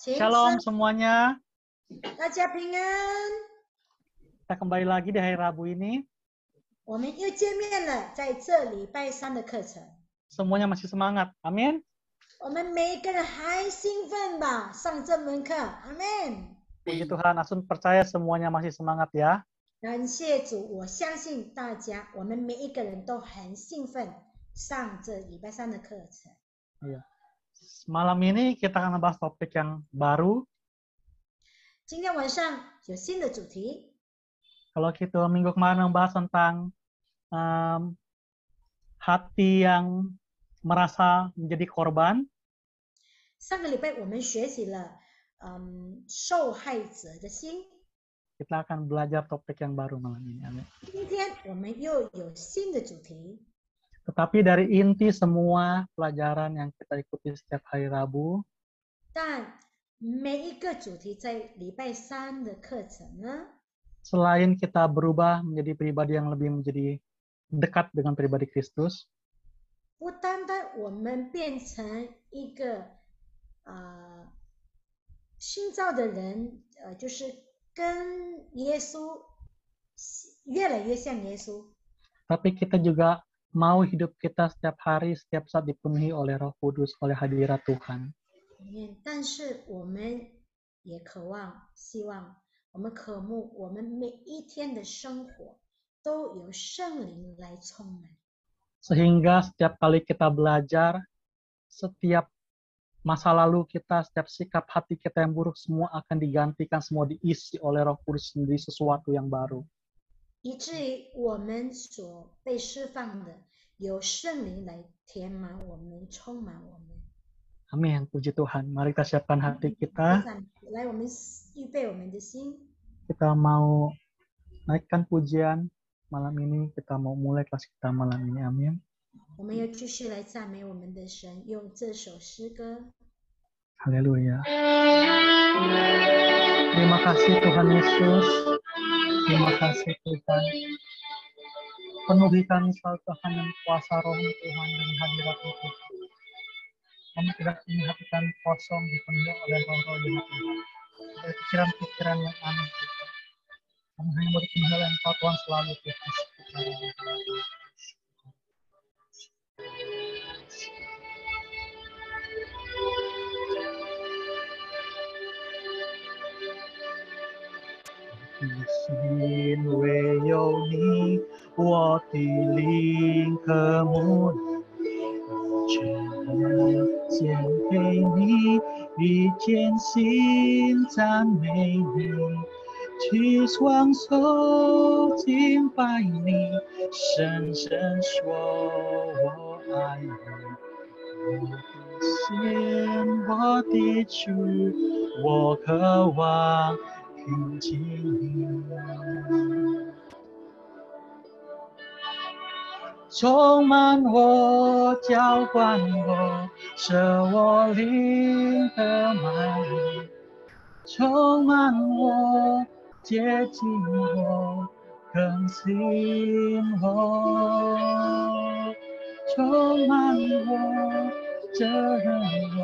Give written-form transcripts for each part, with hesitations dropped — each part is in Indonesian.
Shalom semuanya. 大家平安。 Kita kembali lagi di hari Rabu ini. 我们又见面了，在这礼拜三的课程。 Semuanya masih semangat. Amin. 我们每一个人还兴奋吧？上这门课，阿门。 Puji Tuhan, Asun percaya semuanya masih semangat ya. 感谢主，我相信大家，我们每一个人都很兴奋上这礼拜三的课程。 Iya. Malam ini kita akan membahas topik yang baru. 今天晚上有新的主题。 Kalau kita minggu kemarin membahas tentang hati yang merasa menjadi korban. 上个礼拜我们学习了受害者的心。 Kita akan belajar topik yang baru malam ini. Amin. 今天我们又有新的主题。 Tetapi dari inti semua pelajaran yang kita ikuti setiap hari Rabu, 但每一个主题在礼拜三的课程呢， selain kita berubah menjadi pribadi yang lebih menjadi dekat dengan pribadi Kristus, 不单单我们变成一个新造的人，就是跟耶稣越来越像耶稣， tapi kita juga mau hidup kita setiap hari, setiap saat dipenuhi oleh Roh Kudus, oleh hadirat Tuhan. 但是我们也渴望、希望，我们渴慕，我们每一天的生活都有圣灵来充满。 Sehingga setiap kali kita belajar, setiap masa lalu kita, setiap sikap hati kita yang buruk, semua akan digantikan, semua diisi oleh Roh Kudus menjadi sesuatu yang baru. 以至于我们所被释放的，有圣灵来填满我们，充满我们。 Amin, puji Tuhan. Mari kita siapkan hati kita. 来，我们预备我们的心。 Kita mau naikkan pujian malam ini. Kita mau mulai kelas kita malam ini. Amin. 我们要继续来赞美我们的神，用这首诗歌。 Haleluya. Terima kasih Tuhan Yesus. Terima kasih Tuhan. Penuhi kami selalu Tuhan dengan kuasa Roh Tuhan dan hadirat Tuhan. Kami tidak ingin hati kami kosong dipenuhi oleh roh-roh jahat Tuhan. Dari pikiran-pikiran yang aneh Tuhan. Kami hanya mau dipenuhi oleh Engkau Tuhan selalu Tuhan. Xin 唯有你，我的灵和睦，全献给你，一见心赞美你，举双手敬拜你，深深说我爱你，我的主，我渴望听见你，充满我，浇灌我，使我灵得满溢，充满我，接近我，更新我，充满我，这让我，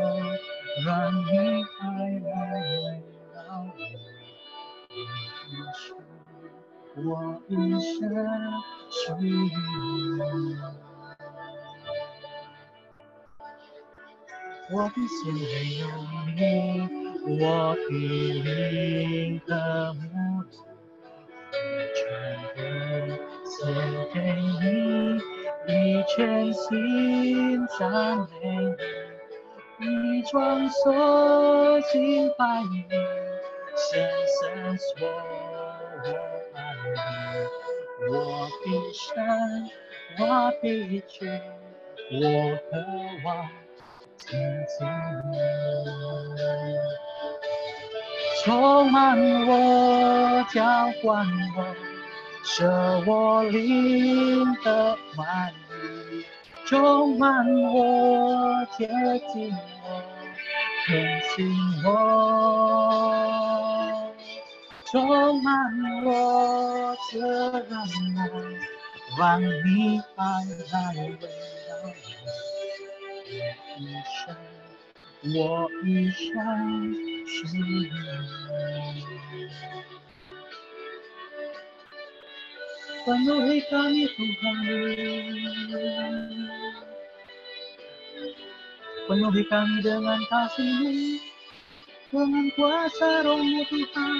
让你爱来围绕我，我一生属于你。我的心唯有你，我的灵和睦，全部献给你，一全心赞美你，一双手敬拜你，深深说我爱你，我的神，我的主，我渴望亲近你，充满我，浇灌我，使我灵得满溢，充满我，接近我，更新我，充满我，这让我，让你爱来围绕我。一生我一生属于你。Penuhi kami Tuhan, penuhi kami dengan kasih-Mu, dengan kuasa Roh-Mu Tuhan.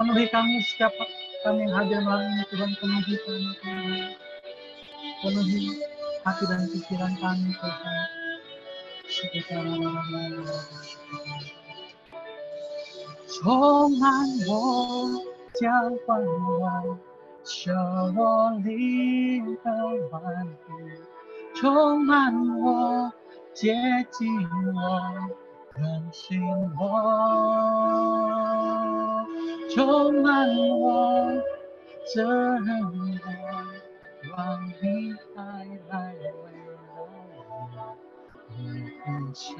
Penuhi kami setiap kami yang hadir malam ini Tuhan, penuhi kami Tuhan. Penuhi hati dan pikiran kami Tuhan.充满我，浇灌我，使我灵的满足，充满我，接近我，更新我，充满我，这人我，让你爱来围绕我，一生，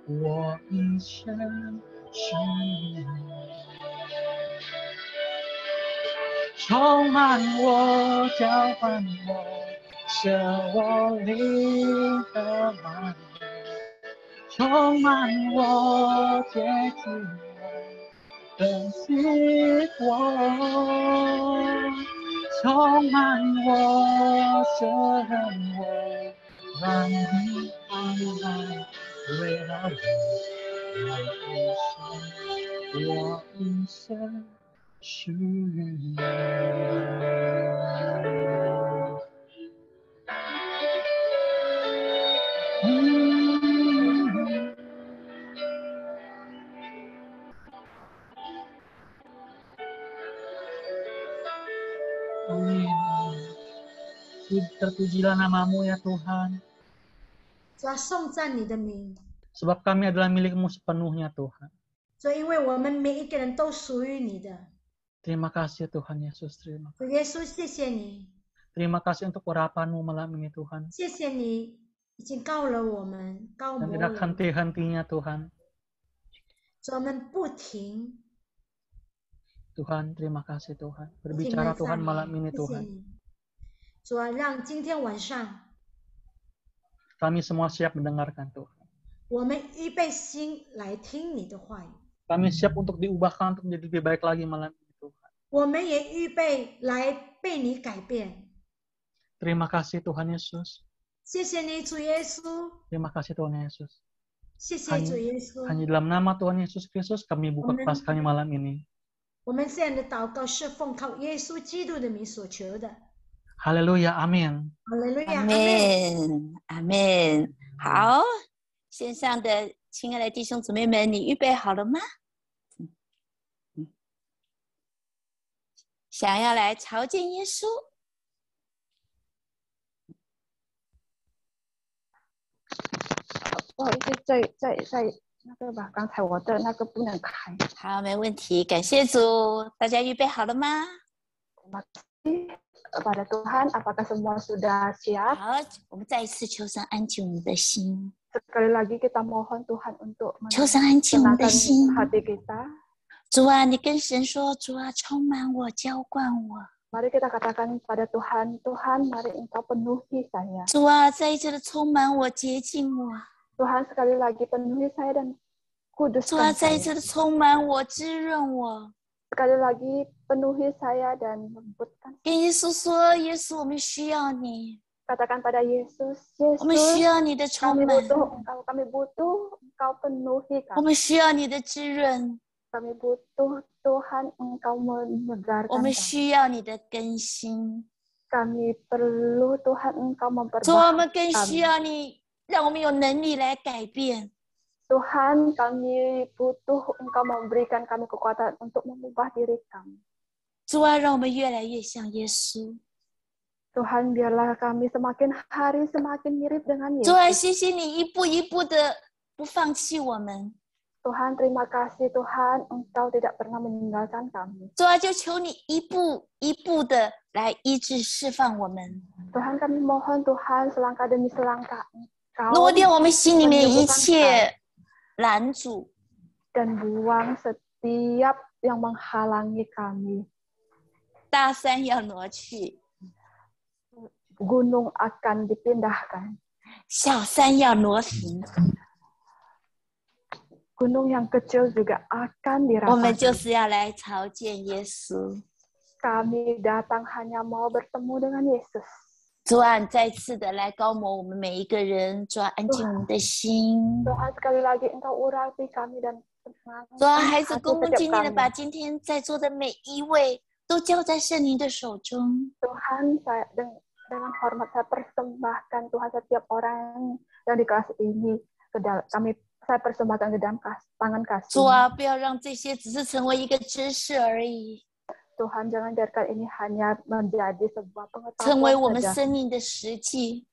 我一生。是你充满我，浇灌我，使我灵的满足，充满我，接近我，更新我，充满我，摄人我，让你爱来围绕我。我一生属于你。Amin. Terpujilah nama-Mu ya Tuhan. 主啊，颂赞你的名。 Sebab kami adalah milik-Mu sepenuhnya Tuhan. 主，因为我们每一个人都属于你的。 Terima kasih Tuhan Yesus, terima kasih. 主耶稣，谢谢你。 Terima kasih untuk urapan-Mu malam ini Tuhan. 谢谢你已经高了我们，高 Dan 摩 tidak 了。 henti-hentinya Tuhan. 主，我们不停。 Tuhan, terima kasih Tuhan. Berbicara Tuhan malam ini 谢谢 Tuhan. 你。主啊，让今天晚上 Kami semua siap mendengarkan Tuhan. 我们预备心来听你的话语。 Kami siap untuk diubahkan untuk menjadi lebih baik lagi malam ini Tuhan. 我们也预备来被你改变。 Terima kasih Tuhan Yesus. 谢谢你，主耶稣。 Terima kasih Tuhan Yesus. 谢谢主耶稣。 Hanya dalam nama Tuhan Yesus Kristus kami buka kelas kami malam ini. 我们这样的祷告是奉靠耶稣基督的名所求的。 Haleluya, amin. 哈利路亚，阿阿门。门，阿门。好，线上的亲爱的弟兄姊妹们，你预备好了吗？想要来朝见耶稣？不好意思，在那个吧，刚才我的那个不能开。好，没问题，感谢主。大家预备好了吗？ Terima kasih kepada Tuhan. Apakah semua sudah siap? 好，我们再一次求神安静我们的心， Sekali lagi kita mohon Tuhan untuk 求神安静我们的心。 menenangkan hati kita. 主啊，你跟神说，主啊，充满我，浇灌我。 Mari kita katakan pada Tuhan, Tuhan, mari Engkau penuhi saya. 主啊，再一次的充满我，洁净我。 Tuhan sekali lagi penuhi saya dan 主啊， kuduskan 再一 saya. 次的充满我，滋润我。 Sekali lagi penuhi saya dan lembutkan. 跟耶稣说，耶稣，我们需要你， Katakan pada Yesus, 我们需 Yesus, 要你的充 kami 满， butuh Engkau, kami butuh Engkau penuhi 我 kami. 们需要你的滋润， Kami butuh Tuhan Engkau 我 menyegarkan 们 kami. 需要你的更新。 Kami perlu Tuhan Engkau 主，我们 memperbaiki 更需 kami. 要你，让我们有能力来改变。 Tuhan, kami butuh Engkau memberikan kami kekuatan untuk mengubah diri kami. 主啊，让我们越来越像耶稣。 Tuhan, biarlah kami semakin hari semakin mirip dengan 主啊， Yesus. 谢谢你一步一步的不放弃我们。 Tuhan, terima kasih Tuhan, Engkau tidak pernah meninggalkan kami. 主啊，就求你一步一步的来医治释放我们， Tuhan, kami mohon Tuhan selangkah demi selangkah Engkau 挪掉我们心里面一切拦阻。 dan buang setiap yang menghalangi kami. 大山要挪去， gunung akan dipindahkan. 小山要挪平， Gunung yang kecil juga akan 我们就 diratakan. 是要来朝见耶稣。 Kami datang hanya mau bertemu dengan Yesus. 主啊，你再次的来高摩我们每一个人，主啊，安静我们的心。 Tuhan, sekali lagi Engkau urapi kami dan 主啊， tenangkan 孩子 hati 恭恭 setiap 敬敬的 kami. 把今天在座的每一位都交在圣灵的手中。 Tuhan, dengan hormat saya persembahkan Tuhan setiap orang yang di kelas ini saya persembahkan ke dalam tangan 主 kasih. 啊，不要让这些只是成为一个知识而已， Tuhan, jangan biarkan ini hanya menjadi sebuah 成为 pengetahuan 我们 saja, 生命的实际。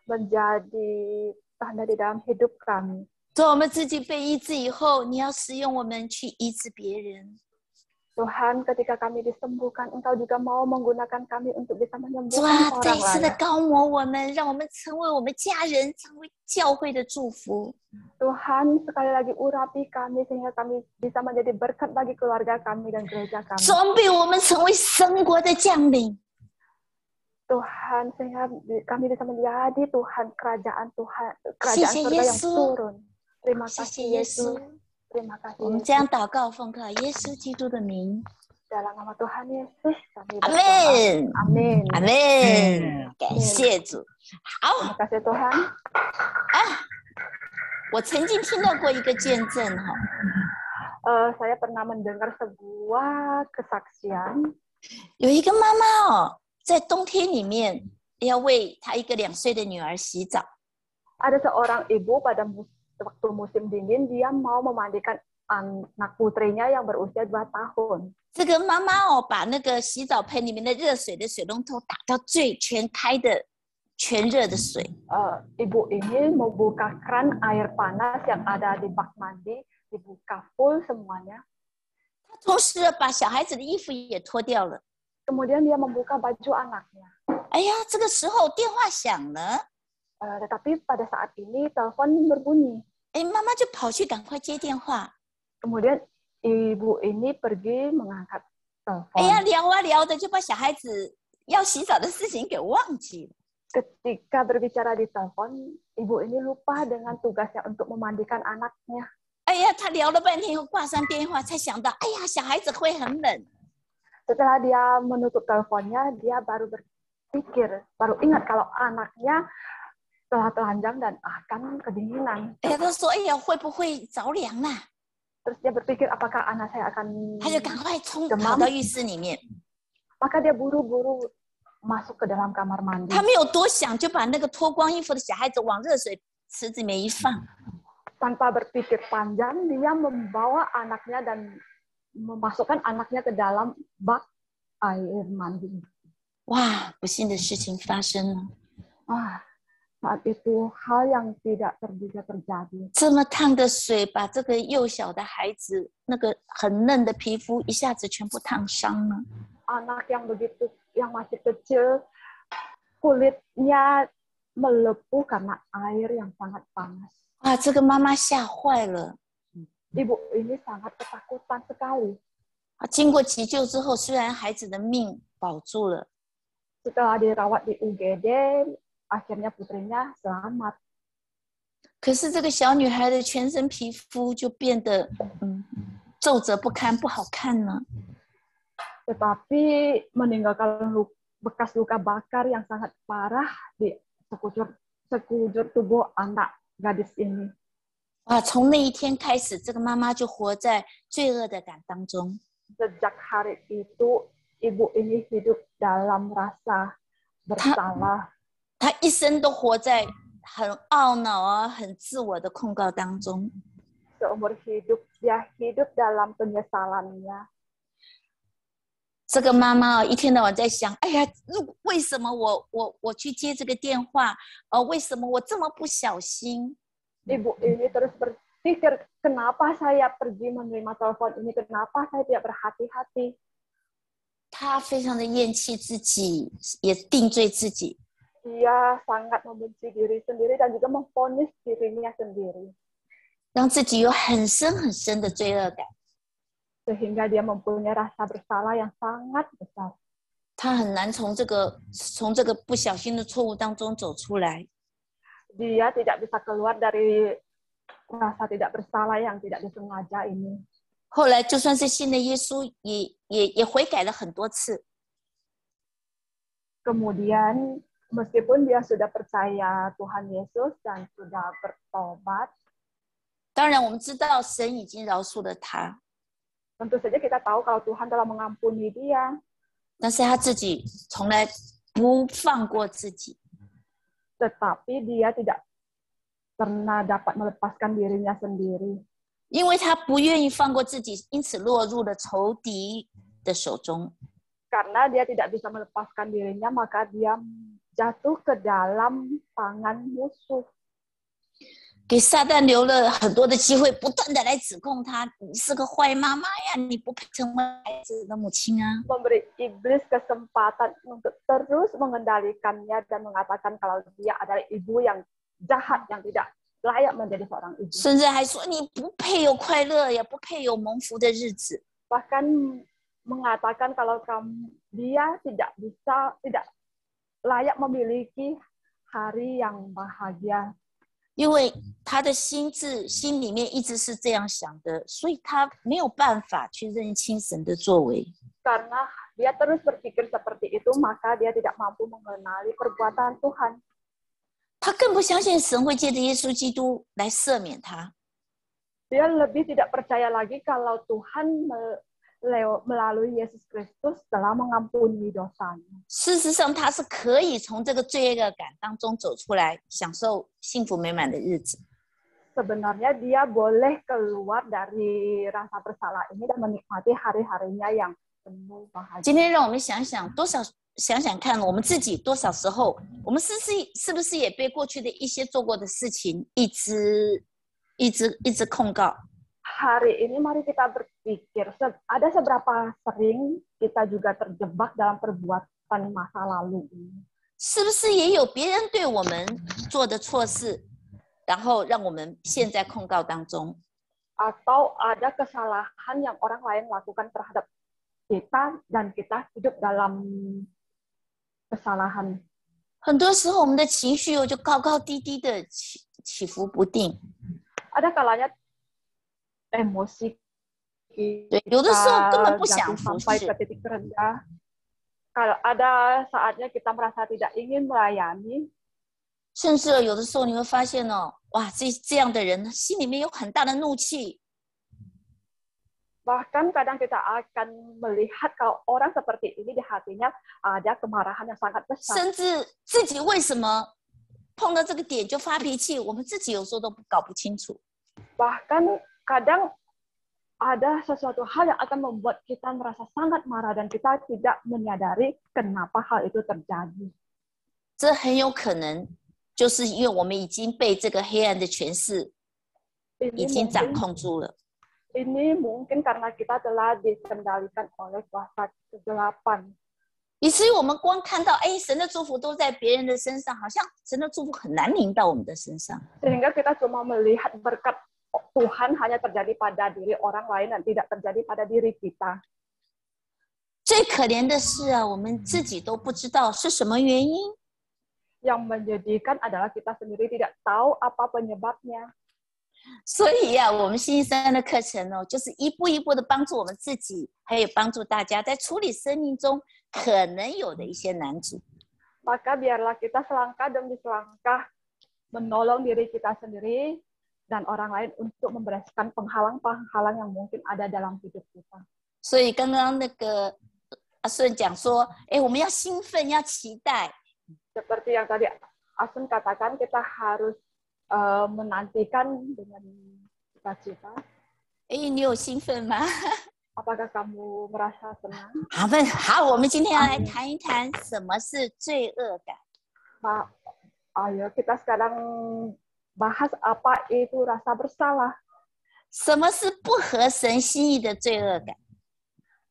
menjadi tanda di dalam hidup kami. 主啊，我们自己被医治以后，你要使用我们去医治别人。 Tuhan, ketika kami disembuhkan, Engkau juga mau menggunakan kami untuk bisa 主 menyembuhkan 啊，再 orang 次的 lain. 高摩我们，让我们成为我们家人，成为教会的祝福。 Tuhan, sekali lagi urapi kami sehingga kami bisa menjadi berkat bagi keluarga kami dan gereja kami. 装备我们成为神国的将领。 Tuhan, sehingga kami bisa menjadi Tuhan, kerajaan Tuhan, 谢 kerajaan 谢 surga 耶 yang 稣， turun. Terima 谢谢 kasih 耶稣。 Yesus. Terima kasih 我们 Yesus. 这样祷告，奉靠耶稣基督的名， Dalam nama Tuhan Yesus kami 阿 berdoa. 门， Amin. 阿门。感谢主。好 Terima kasih Tuhan. 啊，我曾经听到过一个见证哈， Saya pernah mendengar sebuah kesaksian. 有一个妈妈哦，在冬天里面要为她一个2岁的女儿洗澡。 Ada seorang ibu pada waktu musim dingin, dia mau memandikan anak putrinya yang berusia 2 tahun. 这个妈妈哦，把那个洗澡盆里面的热水的水龙头打到最全开的全热的水。 Ibu ini membuka keran air panas yang ada di bak mandi, dibuka full semuanya. 她同时把小孩子的衣服也脱掉了。 Kemudian dia membuka baju anaknya. 哎呀，这个时候电话响了， Tetapi pada saat ini telepon berbunyi. 哎，妈妈就跑去赶快接电话。 Kemudian ibu ini pergi mengangkat 哎呀， telepon. 聊啊聊的就把小孩子要洗澡的事情给忘记了。 Ketika berbicara di telepon, ibu ini lupa dengan tugasnya untuk memandikan anaknya. 哎呀，她聊了半天又挂上电话，才想到，哎呀，小孩子会很冷。 Setelah dia menutup teleponnya, dia baru berpikir, baru ingat kalau anaknya telah telanjang dan akan kedinginan. 哎呀，她说，哎呀，会不会着凉啊？ Terus dia berpikir, apakah anak saya akan 她就赶快跑 demam? 到浴室里面。 Maka dia buru-buru masuk ke dalam kamar mandi. 她没有多想，就把那个脱光衣服的小孩子往热水池子里面一放。 Tanpa berpikir panjang, dia membawa anaknya dan memasukkan anaknya ke dalam bak air mandi. 哇，不幸的事情发生了。 Saat itu hal yang tidak terduga terjadi. 这么烫的水把这个幼小的孩子那个很嫩的皮肤一下子全部烫伤了。 Anak yang masih kecil, kulitnya melepuh karena air yang sangat panas. 哇，这个妈妈吓坏了。 Ibu ini sangat ketakutan sekali. 经过急救之后，虽然孩子的命保住了， Setelah dirawat di UGD, akhirnya putrinya selamat. 可是这个小女孩的全身皮肤就变得皱褶不堪，不好看了。 Tetapi meninggalkan bekas luka bakar yang sangat parah di sekujur tubuh anak gadis ini. 哇！从那一天开始，这个妈妈就活在罪恶的感当中。 Sejak hari itu, ibu ini hidup dalam rasa bersalah. 她一生都活在很懊恼啊、很自我的控告当中。 Seumur hidup, dia hidup dalam penyesalannya. 这个妈妈一天到晚在想：哎呀，为什么我去接这个电话？为什么我这么不小心？ Ibu ini terus berpikir, kenapa saya pergi menerima telepon ini? Kenapa saya tidak berhati-hati? 她非常的厌弃自己，也定罪自己。 Dia sangat membenci diri sendiri dan juga memvonis dirinya sendiri. 让自己有很深很深的罪恶感。 Sehingga dia mempunyai rasa bersalah yang sangat besar. 他很难从这个不小心的错误当中走出来。Dia tidak bisa keluar dari rasa tidak bersalah yang tidak disengaja ini. 后来就算是信了耶稣，也悔改了很多次。Kemudian meskipun dia sudah percaya Tuhan Yesus dan sudah bertobat, 当然我们知道神已经饶恕了他， tentu saja kita tahu kalau Tuhan telah mengampuni dia. 但是他自己从来不放过自己。 Tetapi dia tidak pernah dapat melepaskan dirinya sendiri. 因为他不愿意放过自己，因此落入了仇敌的手中。 Karena dia tidak bisa melepaskan dirinya, maka dia jatuh ke dalam tangan musuh. 给撒旦留了很多的机会，不断的来指控他：你是个坏妈妈呀，你不配成为孩子的母亲啊。 Memberi iblis kesempatan untuk terus mengendalikannya dan mengatakan kalau dia adalah ibu yang jahat, yang tidak layak menjadi seorang ibu. 甚至还说你不配有快乐，也不配有蒙福的日子。 Bahkan mengatakan kalau dia tidak layak memiliki hari yang bahagia. 因为他的心里面一直是这样想的，所以他没有办法去认清神的作为。 Karena dia terus berpikir seperti itu, maka dia tidak mampu mengenali perbuatan Tuhan. 他更不相信神会借着耶稣基督来赦免他。 Dia lebih tidak percaya lagi kalau Tuhan melalui Yesus Kristus telah mengampuni dosanya. 事实上，他是可以从这个罪恶感当中走出来，享受幸福美满的日子。 Sebenarnya dia boleh keluar dari rasa bersalah ini dan menikmati hari-harinya yang penuh bahagia. 今天让我们想想看，我们自己多少时候，我们是不是也被过去的一些做过的事情一直控告？ Hari ini mari kita berpikir, ada seberapa sering kita juga terjebak dalam perbuatan masa lalu ini. 是不是也有别人对我们做的错事，然后让我们陷在控告当中？ Atau ada kesalahan yang orang lain lakukan terhadap kita dan kita hidup dalam kesalahan. 很多时候我们的情绪就高高低低的起伏不定。 Ada kalanya emosi 对，有的时候根本不想 jatuh 服 sampai 侍 ke。titik terendah. Kalau ada saatnya kita merasa tidak ingin melayani, 甚至有的时候你会发现哦，哇，这样的人心里面有很大的怒气， bahkan kadang kita akan melihat kalau orang seperti ini di hatinya ada kemarahan yang sangat besar. 甚至自己为什么碰到这个点就发脾气，我们自己有时候都搞不清楚。 Bahkan kadang ada sesuatu hal yang akan membuat kita merasa sangat marah dan kita tidak menyadari kenapa hal itu terjadi. 这很有可能就是因为我们已经被这个黑暗的权势已经掌控住了。 Ini mungkin karena kita telah dikendalikan oleh kuasa kegelapan. 以至于我们光看到，哎，神的祝福都在别人的身上，好像神的祝福很难临到我们的身上。 Sehingga kita cuma melihat berkat Tuhan hanya terjadi pada diri orang lain dan tidak terjadi pada diri kita. 最可怜的是啊，我们自己都不知道是什么原因。 Yang menyedihkan adalah kita sendiri tidak tahu apa penyebabnya. 所以呀、我们星期三的课程哦，就是一步一步的帮助我们自己，还有帮助大家在处理生命中可能有的一些难处。 Maka biarlah kita selangkah demi selangkah menolong diri kita sendiri dan orang lain untuk membereskan penghalang-penghalang yang mungkin ada dalam hidup kita. 所以刚刚那个阿顺讲说，哎，我们要兴奋，要期待。 Seperti yang tadi Asun katakan, kita harus menantikan dengan sukacita. 哎，你有兴奋吗？ Apakah kamu merasa senang? 好，我们今天要来谈一谈什么是罪恶感。 Nah, ayo kita sekarang bahas apa itu rasa bersalah. 什么是不合神心意的罪恶感？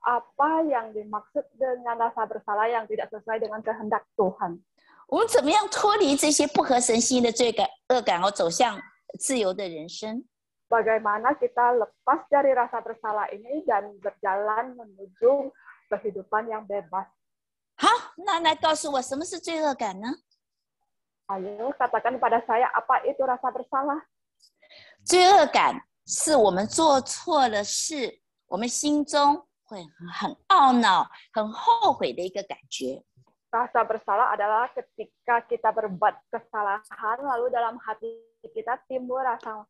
Apa yang dimaksud dengan rasa bersalah yang tidak sesuai dengan kehendak Tuhan? 我们怎么样脱离这些不合神心意的罪恶感，而走向自由的人生？ Bagaimana kita lepas dari rasa bersalah ini dan berjalan menuju kehidupan yang bebas? 好，那来告诉我什么是罪恶感呢？ Ayo katakan pada saya apa itu rasa bersalah? 罪恶感是我们做错了事，我们心中会很懊恼、很后悔的一个感觉。 Rasa bersalah adalah ketika kita berbuat kesalahan, lalu dalam hati kita timbul rasa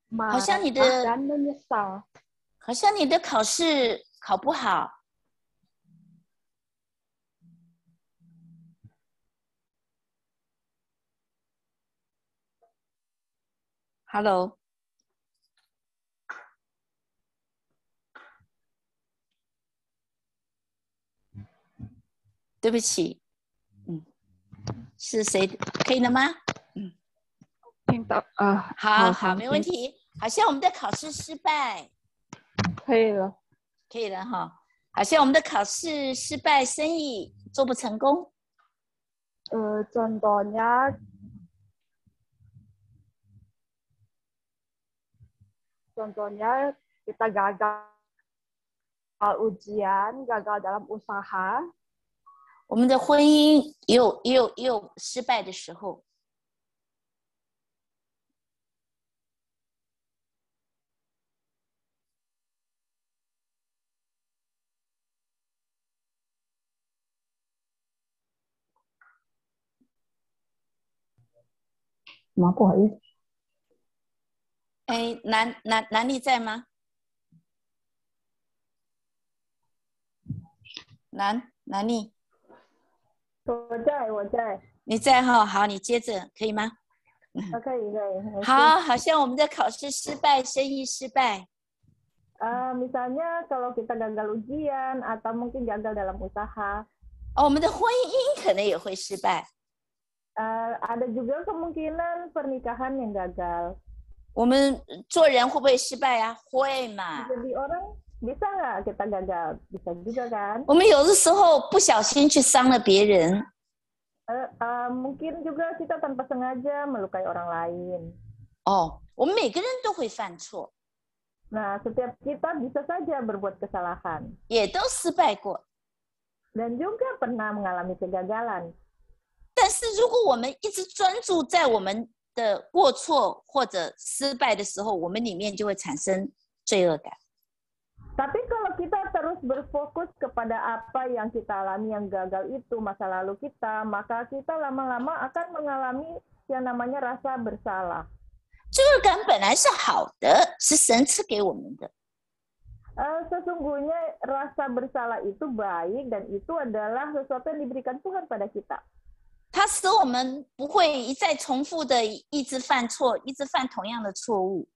marah dan menyesal. 好像你的考试考不好， Hello， 对不起，是谁？可以了吗？听到好，没问题。好像我们的考试失败，可以了，可以了哈。好像我们的考试失败，生意做不成功。contohnya kita gagal ujian, gagal dalam usaha. 我们的婚姻也有失败的时候。 不好意思。哎，南丽在吗？南丽，我在。你在哈？好，你接着可以吗？可以。好，好像我们的考试失败，生意失败。 misalnya kalau kita gagal ujian atau mungkin gagal dalam usaha. 我们的婚姻可能也会失败。 ada juga kemungkinan pernikahan yang gagal. 我们做人会不会失败啊？会嘛。 Jadi orang bisa nggak kita gagal? Bisa juga kan? 我们有的时候不小心去伤了别人。 mungkin juga kita tanpa sengaja melukai orang lain. 我们每个人都会犯错。 Nah, setiap kita bisa saja berbuat kesalahan. 也都失败过。 Dan juga pernah mengalami kegagalan. 但是如果我们一直专注在我们的过错或者失败的时候，我们里面就会产生罪恶感。 Tapi kalau kita terus berfokus kepada apa yang kita alami yang gagal itu masa lalu kita, maka kita lama-lama akan mengalami yang namanya rasa bersalah. 罪恶感本来是好的，是神赐给我们的。 Sesungguhnya rasa bersalah itu baik dan itu adalah sesuatu yang diberikan Tuhan pada kita. 它使我们不会一再重复的一直犯错，一直犯同样的错误。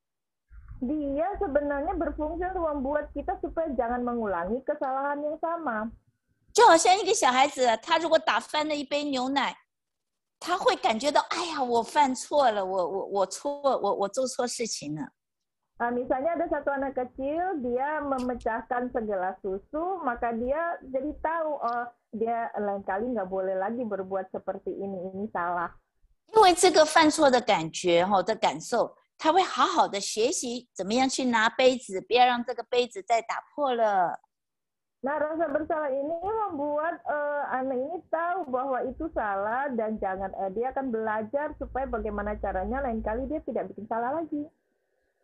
Dia sebenarnya berfungsi untuk membuat kita supaya jangan mengulangi kesalahan yang sama. 就好像一个小孩子，他如果打翻了一杯牛奶，他会感觉到，哎呀，我犯错了，我做错事情了。 Misalnya ada satu anak kecil, dia memecahkan segelas susu, maka dia jadi tahu, oh dia lain kali nggak boleh lagi berbuat seperti ini salah. 因为这个犯错的感觉的感受，他会好好的学习怎么样去拿杯子，不要让这个杯子再打破了。 Nah, rasa bersalah ini membuat anak ini tahu bahwa itu salah dan dia akan belajar supaya bagaimana caranya lain kali dia tidak bikin salah lagi.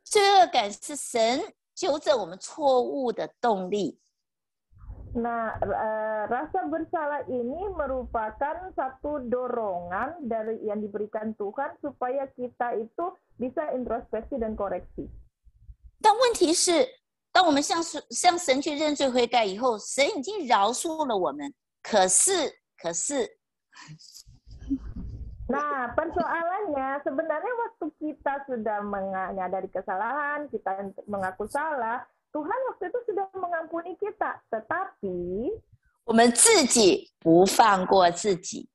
罪恶感是神纠正我们错误的动力。 Nah, rasa bersalah ini merupakan satu dorongan dari yang diberikan Tuhan supaya kita itu bisa introspeksi dan koreksi. 但问题是，当我们向神去认罪悔改以后，神已经饶恕了我们。可是， Nah, persoalannya sebenarnya waktu kita sudah menyadari kesalahan, kita mengaku salah, Tuhan waktu itu sudah mengampuni kita. Tetapi 我们自己不放过自己，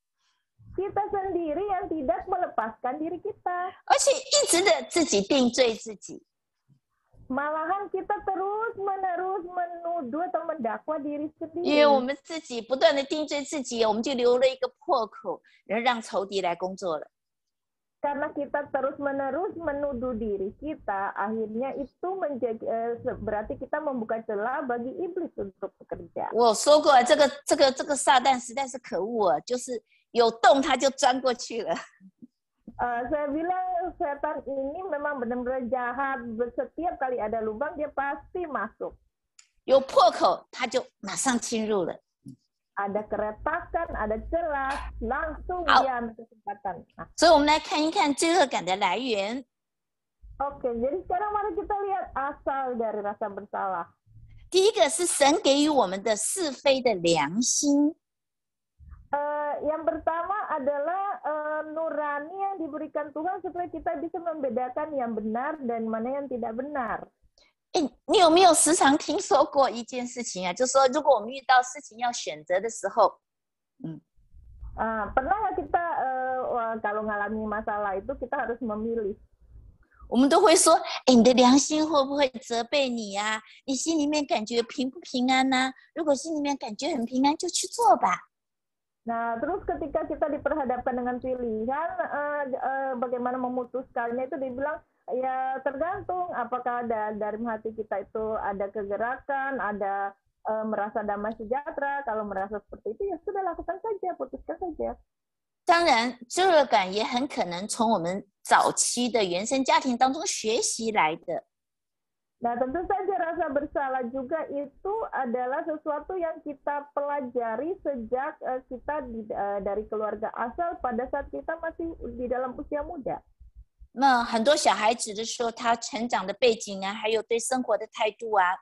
kita sendiri yang tidak melepaskan diri kita. 而且一直的自己定罪自己。 Malahan kita terus-menerus menuduh atau mendakwa diri sendiri. 因为我们自己不断的定罪自己，我们就留了一个破口，然后让仇敌来工作了。karena kita terus-menerus menuduh diri kita, akhirnya itu berarti kita membuka celah bagi iblis untuk bekerja. 我说过，这个撒旦实在是可恶啊，就是有洞他就钻过去了。Saya bilang setan ini memang benar-benar jahat. Setiap kali ada lubang dia pasti masuk. 有破口他就马上侵入了。 Ada keretakan, ada celah, langsung dia ambil kesempatan. Nah, 所以我们来看一看罪恶感的来源。 Oke, jadi sekarang mari kita lihat asal dari rasa bersalah. 第一个是神给予我们的是非的良心。 Yang pertama adalah nurani yang diberikan Tuhan supaya kita bisa membedakan yang benar dan mana yang tidak benar. 你有没有时常听说过一件事情啊？就是说，如果我们遇到事情要选择的时候， Pernah nggak kita kalau ngalami masalah itu kita harus memilih. 我们都会说，你的良心会不会责备你啊？你心里面感觉平不平安呢？如果心里面感觉很平安，就去做吧。 Nah, terus ketika kita diperhadapkan dengan pilihan, bagaimana memutuskannya itu dibilang, ya tergantung apakah dari hati kita itu ada kegerakan, ada merasa damai sejahtera. Kalau merasa seperti itu, ya sudah lakukan saja, putuskan saja. 当然，罪恶感也很可能从我们早期的原生家庭当中学习来的。 Nah, tentu saja rasa bersalah juga itu adalah sesuatu yang kita pelajari sejak kita dari keluarga asal pada saat kita masih di dalam usia muda. 那很多小孩子的时候，他成长的背景啊，还有对生活的态度啊，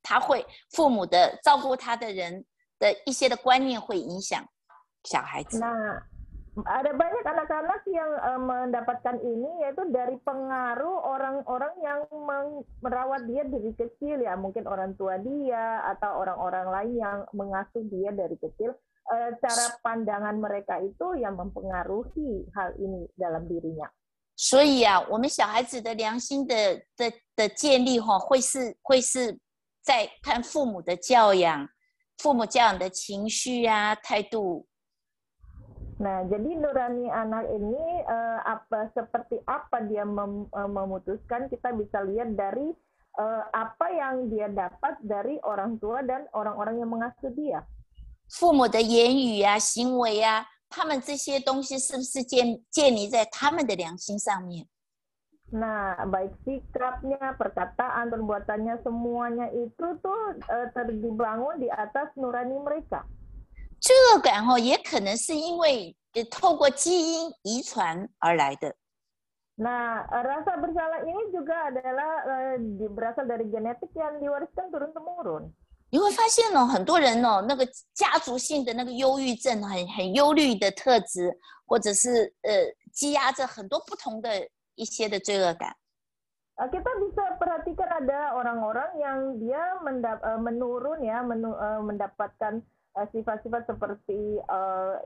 他会父母的照顾他的人的一些的观念会影响小孩子。 Nah, ada banyak anak-anak yang mendapatkan ini yaitu dari pengaruh orang-orang yang merawat dia dari kecil, ya mungkin orang tua dia atau orang-orang lain yang mengasuh dia dari kecil. Cara pandangan mereka itu yang mempengaruhi hal ini dalam dirinya. 所以啊，我们小孩子的良心的建立会是在看父母的教养，父母教养的情绪啊、态度。 Nah, jadi nurani anak ini seperti apa dia memutuskan, kita bisa lihat dari apa yang dia dapat dari orang tua dan orang-orang yang mengasuh dia. 父母的言语啊、行为啊，他们这些东西是不是建立在他们的良心上面？ Nah, baik sikapnya, perkataan, perbuatannya, semuanya itu tuh dibangun di atas nurani mereka. 罪恶感也可能是因为透过基因遗传而来的。 Nah, rasa bersalah ini juga adalah berasal dari genetik yang diwariskan turun-temurun. 你会发现很多人那个家族性的那个忧郁症，很忧虑的特质，或者是积压着很多不同的一些的罪恶感。 Kita bisa perhatikan ada orang-orang yang dia menurun ya, mendapatkan sifat-sifat seperti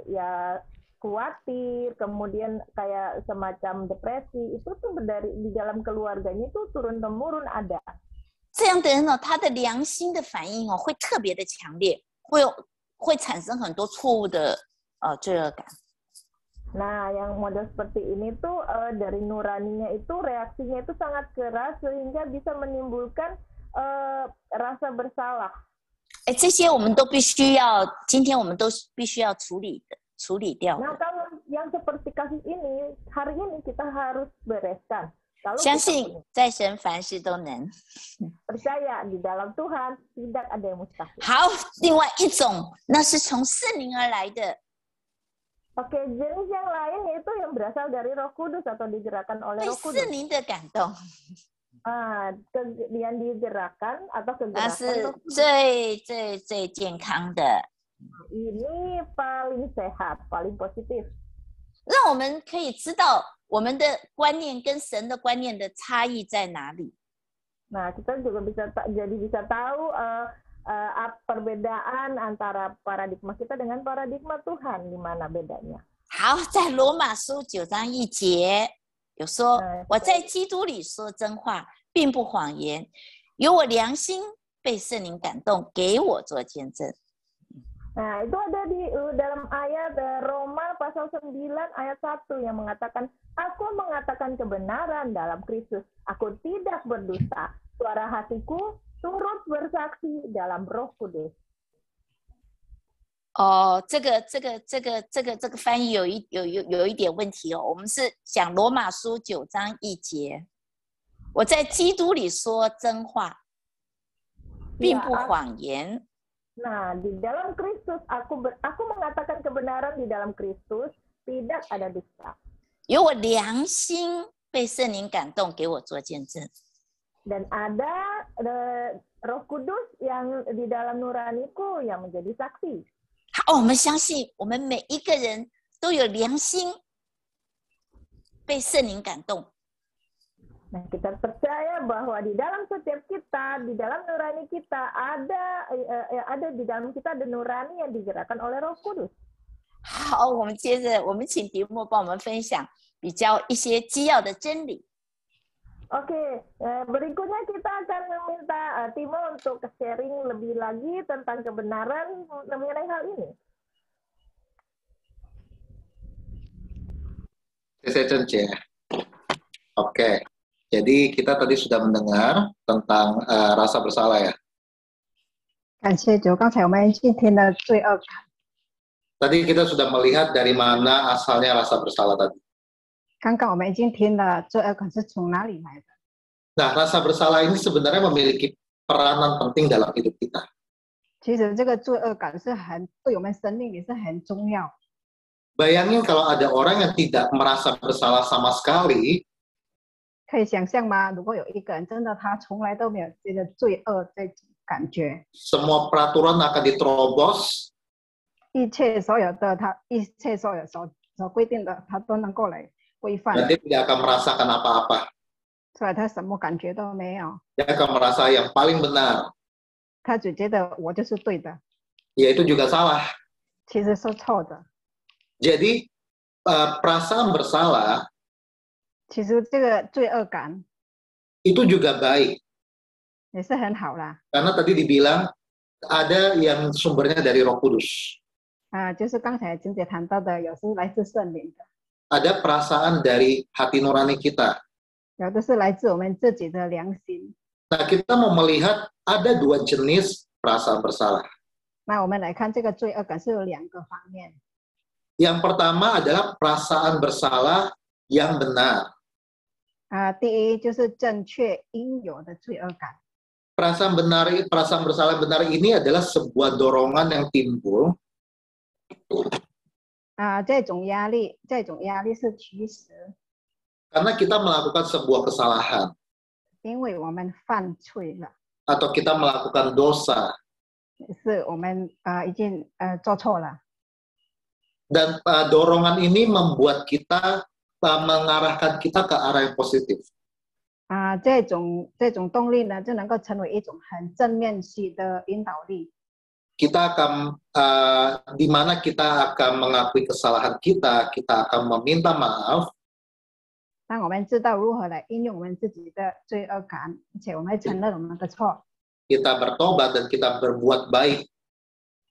ya khawatir, kemudian kayak semacam depresi, itu tuh dari di dalam keluarganya itu turun-temurun ada. 这样的人他的良心的反应会特别的强烈，会产生很多错误的罪恶感。 Nah, yang model seperti ini tuh dari nuraninya itu reaksinya itu sangat keras sehingga bisa menimbulkan rasa bersalah. 这些我们都必须要，今天我们都必须要处理掉的。 Nah, kalau yang seperti kasus ini, hari ini kita harus bereskan. Kalau 相信在神凡事都能。 percaya di dalam Tuhan tidak ada yang mustahil. 好，另外一种那是从圣灵而来的。 Oke, jenis yang lain yaitu yang berasal dari Roh Kudus atau digerakkan oleh 被 Roh Kudus. 圣灵的感动， Yang digerakkan atau 那 kegerakan 是 Roh Kudus. 最健康的， Ini paling sehat, paling positif. 让我们可以知道我们的观念跟神的观念的差异在哪里。 Nah, kita juga bisa tahu perbedaan antara paradigma kita dengan paradigma Tuhan, di mana bedanya. 好，在罗马书9章1节有说，我在基督里说真话，并不谎言，有我良心被圣灵感动，给我做见证。 Nah, itu ada di dalam ayat Roma pasal 9 ayat 1 yang mengatakan, aku mengatakan kebenaran dalam Kristus. Aku tidak berdusta. Suara hatiku turut bersaksi dalam Roh Kudus. 这个翻译有一点问题哦。我们是讲罗马书9章1节，我在基督里说真话，并不谎言。 Nah, di dalam Kristus aku mengatakan kebenaran di dalam Kristus, tidak ada dusta. 有我良心被圣灵感动，给我做见证。 Dan ada Roh Kudus yang di dalam nuraniku yang menjadi saksi. 好，我们相信我们每一个人都有良心被圣灵感动。 Nah, kita percaya bahwa di dalam setiap kita, di dalam nurani kita ada di dalam kita ada nurani yang digerakkan oleh Roh Kudus. 好，我们接着，我们请迪莫帮我们分享比较一些基要的真理。 Oke, berikutnya kita akan meminta Timo untuk sharing lebih lagi tentang kebenaran mengenai hal ini. Saya Cenci. Oke, jadi kita tadi sudah mendengar tentang rasa bersalah ya. 感谢主，刚才我们已经听了罪恶感。 Tadi kita sudah melihat dari mana asalnya rasa bersalah tadi. 刚刚我们已经听了罪恶感是从哪里来的。 Nah, rasa bersalah ini sebenarnya memiliki peranan penting dalam hidup kita. 其实这个罪恶感是对我们生命也是很重要。 Bayangin kalau ada orang yang tidak merasa bersalah sama sekali, 可以想象吗？如果有一个人真的他从来都没有觉得罪恶这种感觉， semua peraturan akan diterobos, 一切所有所规定的，他都能够来规范， dan dia tidak akan merasakan apa-apa. 所以他什么感觉都没有， Dia akan merasa yang paling benar, 他只觉得我就是对的， yaitu juga salah. 其实是错的。 Jadi perasaan bersalah 其实这个罪恶感 itu juga baik. 也是很好啦。 Karena tadi dibilang ada yang sumbernya dari Roh Kudus. 就是刚才金姐谈到的，有时来自圣灵的， Ada perasaan dari hati nurani kita. 有的是来自我们自己的良心。 Nah, kita mau melihat ada dua jenis perasaan bersalah. 那我们来看这个罪恶感是有两个方面。 Yang pertama adalah perasaan bersalah yang benar. 第一就是正确应有的罪恶感。 Perasaan bersalah benar ini adalah sebuah dorongan yang timbul 这种压力是驱使， karena kita melakukan sebuah kesalahan 因为我们犯罪了， atau kita melakukan dosa. 是我们已经做错了。 Dan dorongan ini membuat kita mengarahkan kita ke arah yang positif. 这种动力呢，就能够成为一种很正面性的引导力。 Kita akan di mana kita akan mengakui kesalahan kita akan meminta maaf. 当我们知道如何来应用我们自己的罪恶感，而且我们会承认我们的错， Kita bertobat dan kita berbuat baik.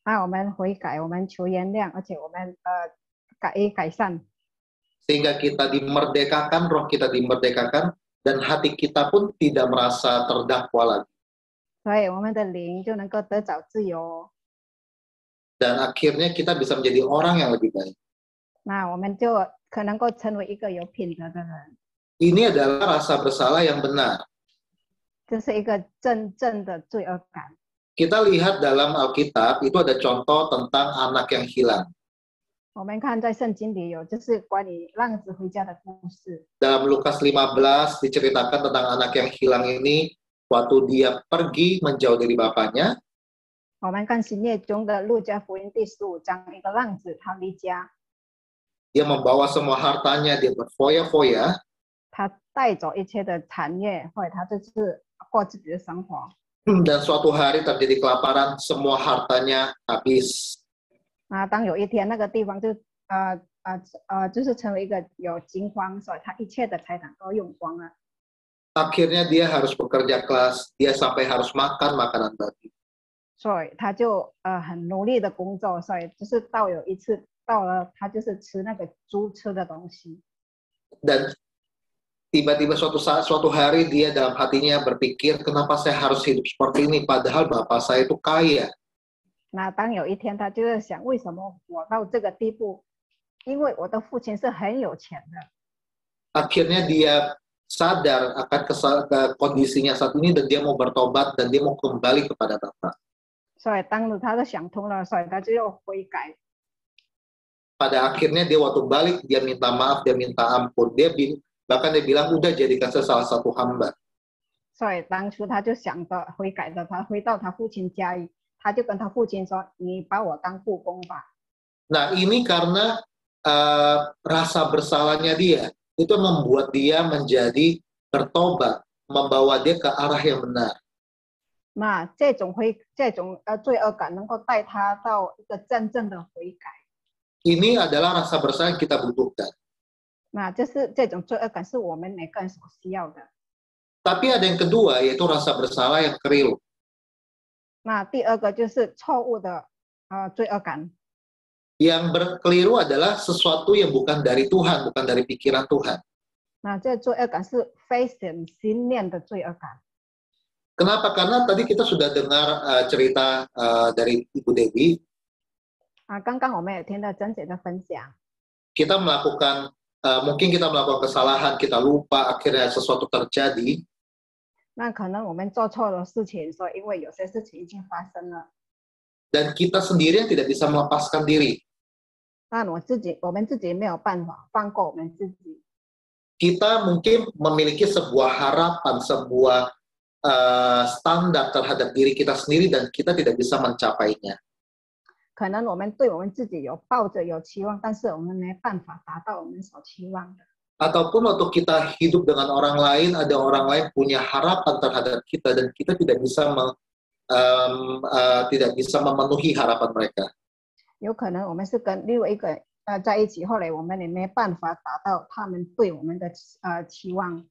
我们悔改，我们求原谅，而且我们改善， Sehingga kita dimerdekakan, roh kita dimerdekakan, dan hati kita pun tidak merasa terdakwa lagi. 所以我们的灵就能够得着自由。 Dan akhirnya kita bisa menjadi orang yang lebih baik. 那我们就可能够成为一个有品德的人， Ini adalah rasa bersalah yang benar. 这是一个真正的罪恶感。 Kita lihat dalam Alkitab, itu ada contoh tentang anak yang hilang. 我们看在圣经里有，就是关于浪子回家的故事。 Dalam Lukas 15 diceritakan tentang anak yang hilang ini, waktu dia pergi menjauh dari bapaknya, 我们看新约中的路加福音第15章，一个浪子他离家， dia membawa semua hartanya, dia berfoya-foya, 他带走一切的产业，或者他就是过自己的生活。 dan suatu hari terjadi kelaparan, semua hartanya habis. 当有一天那个地方就是成为一个有惊慌，所以他一切的财产都用光了。 Akhirnya dia harus bekerja keras, dia sampai harus makan makanan babi. 所以他就很努力的工作，所以就是到有一次到了他就是吃那个猪吃的东西。 Dan tiba-tiba suatu hari dia dalam hatinya berpikir, kenapa saya harus hidup seperti ini padahal bapak saya itu kaya. 那当有一天他就在想，为什么我到这个地步？因为我的父亲是很有钱的。 Akhirnya dia sadar akan kondisinya saat ini dan dia mau bertobat dan dia mau kembali kepada Bapak. 所以当时他就想通了，所以他就又悔改。 Pada akhirnya dia waktu balik dia minta maaf, dia minta ampun, bahkan dia bilang udah jadikan saya salah satu hamba. 所以当初他就想着悔改的，他回到他父亲家里，他就跟他父亲说：“你把我当雇工吧。” Nah ini karena rasa bersalahnya dia itu membuat dia menjadi bertobat, membawa dia ke arah yang benar. 那这种罪恶感能够带他到一个真正的悔改。 Ini adalah rasa bersalah yang kita butuhkan. 那这种罪恶感是我们每个人所需要的。 Tapi ada yang kedua yaitu rasa bersalah yang keliru. 那第二个就是错误的罪恶感。 Yang berkeliru adalah sesuatu yang bukan dari Tuhan, bukan dari pikiran Tuhan. 那这罪恶感是非神心念的罪恶感。 Kenapa? Karena tadi kita sudah dengar cerita dari Ibu Debbie. 刚刚我们也听到珍姐的分享。 Kita melakukan, mungkin kita melakukan kesalahan, kita lupa, akhirnya sesuatu terjadi. 那可能我们做错了事情，所以因为有些事情已经发生了。 Dan kita sendiri yang tidak bisa melepaskan diri. 那我们自己没有办法放过我们自己。 Kita mungkin memiliki sebuah harapan, sebuah standar terhadap diri kita sendiri dan kita tidak bisa mencapainya. 可能我们对我们自己抱着有期望，但是我们没办法达到我们所期望的。 Ataupun waktu kita hidup dengan orang lain, ada orang lain punya harapan terhadap kita dan kita tidak bisa memenuhi harapan mereka. 有可能我们是跟另外一个在一起，后来我们也没办法达到他们对我们的期望。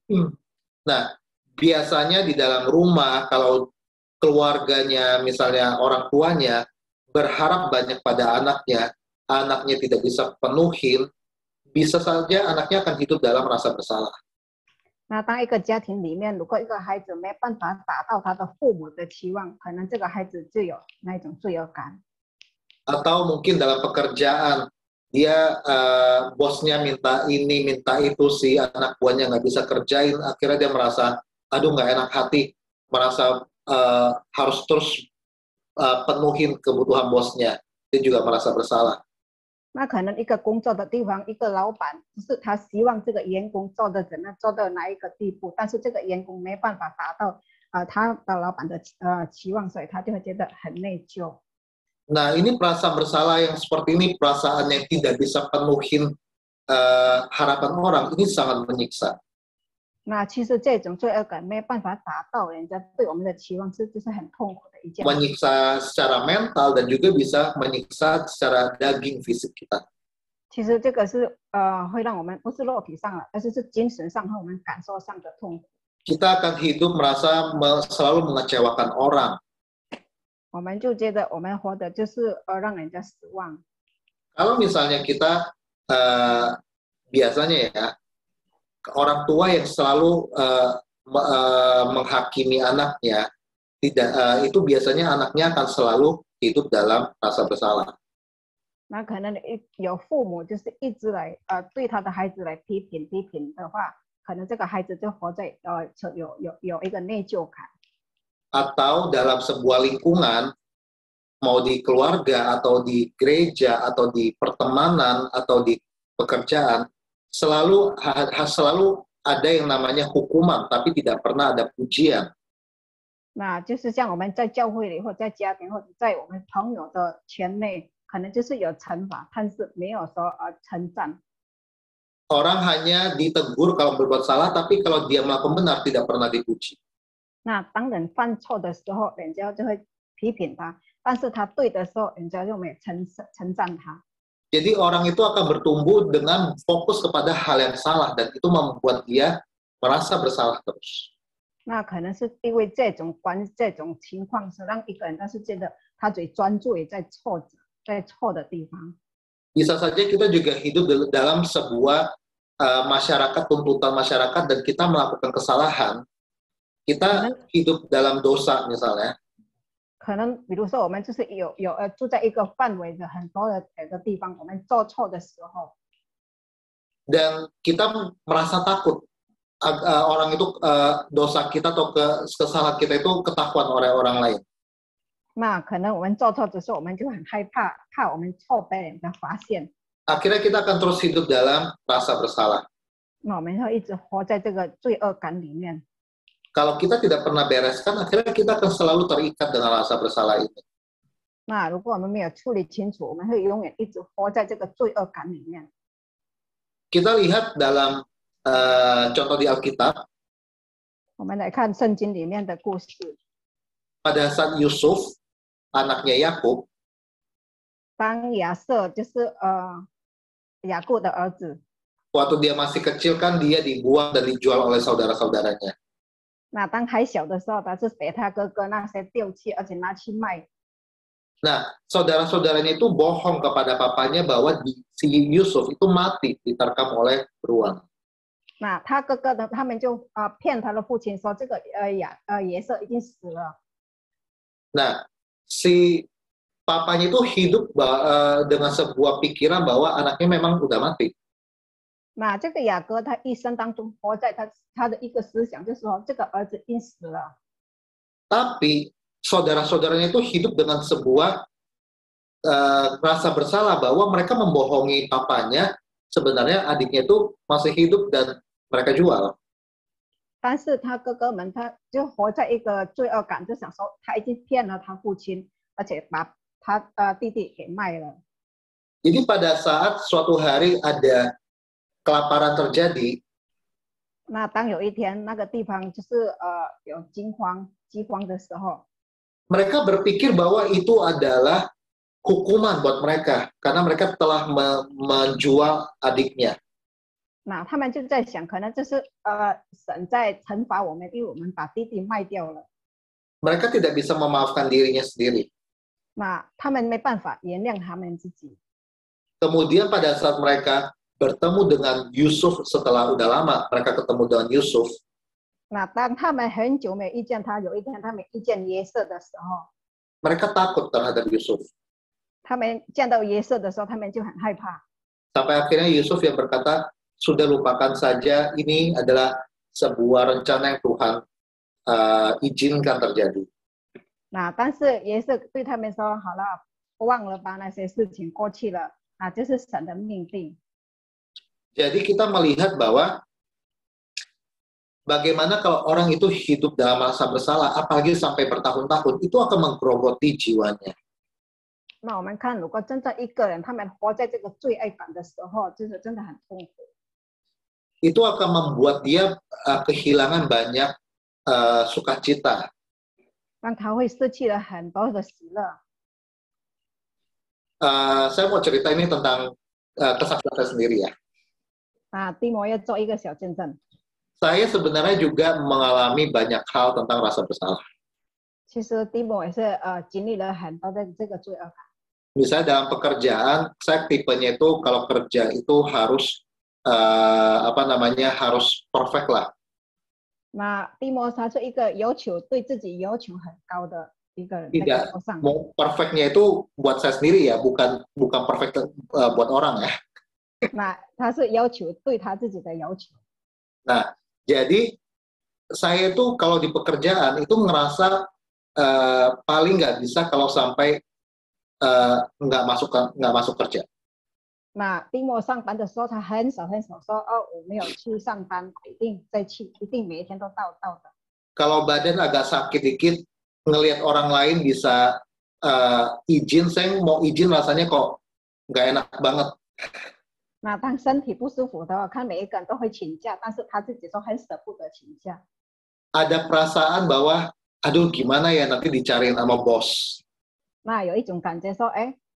Nah, biasanya di dalam rumah kalau keluarganya, misalnya orang tuanya berharap banyak pada anaknya tidak bisa penuhin, bisa saja anaknya akan hidup dalam rasa bersalah. 那当一个家庭里面，如果一个孩子没办法达到他的父母的期望，可能这个孩子就有那种罪恶感。 Atau mungkin dalam pekerjaan, dia bosnya minta ini, minta itu, si anak buahnya nggak bisa kerjain, akhirnya dia merasa, aduh nggak enak hati, merasa harus terus penuhin kebutuhan bosnya, dia juga merasa bersalah. 那可能一个工作的地方，一个老板就是他希望这个员工做的怎么做到哪一个地步，但是这个员工没办法达到他的老板的期望，所以他就会觉得很内疚。 Nah, ini perasaan bersalah yang seperti ini, perasaan yang tidak bisa penuhin harapan orang, ini sangat menyiksa. 那其实这种罪恶感没办法达到人家对我们的期望，这就是很痛苦的一件事。 Menyiksa secara mental dan juga bisa menyiksa secara daging fisik kita. 其实这个是会让我们不是肉体上了，而是精神上和我们感受上的痛苦。 Kita akan hidup merasa selalu mengecewakan orang. 我们就觉得我们活的就是让人家失望。 Kalau misalnya kita biasanya ya orang tua yang selalu menghakimi anaknya, itu biasanya anaknya akan selalu hidup dalam rasa bersalah. 那可能有父母就是一直来对他的孩子来批评的话，可能这个孩子就活在有一个内疚感。 Atau dalam sebuah lingkungan, mau di keluarga atau di gereja atau di pertemanan atau di pekerjaan, selalu ada yang namanya hukuman, tapi tidak pernah ada pujian. 那就是像我们在教会里，或在家庭，或者在我们朋友的圈内，可能就是有惩罚，但是没有说称赞。 Orang hanya ditegur kalau berbuat salah, tapi kalau dia melakukan benar tidak pernah dipuji. 那当人犯错的时候，人家就会批评他；但是他对的时候，人家就没称赞他。 Jadi orang itu akan bertumbuh dengan fokus kepada hal yang salah dan itu membuat dia merasa bersalah terus. 那可能是因为这种情况，是让一个人他是觉得他最专注于在错的地方。Bisa saja kita juga hidup dalam sebuah masyarakat, tuntutan masyarakat, dan kita melakukan kesalahan. Kita hidup dalam dosa misalnya. 可能比如说我们就是住在一个范围的很多的地方，我们做错的时候， dan kita merasa takut orang itu dosa kita atau kesalahan kita itu ketahuan oleh orang lain. 那可能我们做错的时候，我们就很害怕，怕我们错被人家发现。 Akhirnya kita akan terus hidup dalam rasa bersalah. 那我们会一直活在这个罪恶感里面。 Kalau kita tidak pernah bereskan, akhirnya kita akan selalu terikat dengan rasa bersalah ini. 那如果我们没有处理清楚，我们会永远一直活在这个罪恶感里面。 Kita lihat dalam contoh di Alkitab. 我们来看圣经里面的故事。 Pada saat Yusuf, anaknya Yakub, 当亚瑟就是雅各的儿子， waktu dia masih kecil kan dia dibuang dan dijual oleh saudara-saudaranya. 那当还小的时候，他是被他哥哥那些丢弃，而且拿去卖。 Nah, saudara-saudaranya itu bohong kepada papanya bahwa si Yusuf itu mati diterkam oleh beruang. 那他哥哥的他们就骗他的父亲说，这个亚瑟已经死了。 Nah, si papanya itu hidup dengan sebuah pikiran bahwa anaknya memang udah mati. 那这个雅各他一生当中活在他的一个思想，就是说这个儿子已经死了。 Tapi saudara-saudaranya itu hidup dengan sebuah rasa bersalah bahwa mereka membohongi papanya, sebenarnya adiknya itu masih hidup dan mereka jual. 但是他哥哥们他就活在一个罪恶感，就想说他已经骗了他父亲，而且把他弟弟给卖了。 Jadi pada saat suatu hari ada kelaparan terjadi, 那当有一天那个地方就是有饥荒的时候， mereka berpikir bahwa itu adalah hukuman buat mereka karena mereka telah menjual adiknya. 那他们就在想，可能这是神在惩罚我们，因为我们把弟弟卖掉了。 Mereka tidak bisa memaafkan dirinya sendiri. 那他们没办法原谅他们自己。 Kemudian pada saat mereka bertemu dengan Yusuf setelah udah lama mereka ketemu dengan Yusuf. 那当他们很久没遇见他，有一天他们遇见约瑟的时候， Mereka takut terhadap Yusuf. 他们见到约瑟的时候，他们就很害怕。 Sampai akhirnya Yusuf yang berkata, sudah lupakan saja, ini adalah sebuah rencana yang Tuhan izinkan terjadi. 那但是约瑟对他们说：“好了，忘了吧，那些事情过去了，啊，这是神的命定。” Jadi kita melihat bahwa bagaimana kalau orang itu hidup dalam rasa bersalah, apalagi sampai bertahun-tahun, itu akan menggerogoti jiwanya. 那我们看，如果真正一个人他们活在这个罪恶感的时候，就是真的很痛苦。 Itu akan membuat dia kehilangan banyak sukacita. 让他会失去了很多的喜乐。 Saya mau cerita ini tentang kesaksian saya sendiri ya. 啊，蒂摩要做一个小见证。 Saya sebenarnya juga mengalami banyak hal tentang rasa bersalah. 其实蒂摩也是经历了很多的这个罪恶感。 Misalnya dalam pekerjaan, saya tipenya itu kalau kerja itu harus harus perfect lah. 那蒂摩他是一个对自己要求很高的一个人。 Tidak, mau perfectnya itu buat saya sendiri ya, bukan perfect buat orang ya. 那他是对他自己的要求。 Nah, jadi saya itu kalau di pekerjaan itu ngerasa paling nggak bisa kalau sampai nggak masuk kerja. 那蒂摩上班的时候，他很少说我没有去上班，一定再去，一定每一天都到的。 Kalau badan agak sakit dikit, ngelihat orang lain bisa izin, saya mau izin rasanya kok nggak enak banget. 那当身体不舒服的话，看每一个人都会请假，但是他自己说很舍不得请假。 Ada perasaan bahwa, aduh gimana ya nanti dicariin sama bos. 那有一种感觉说，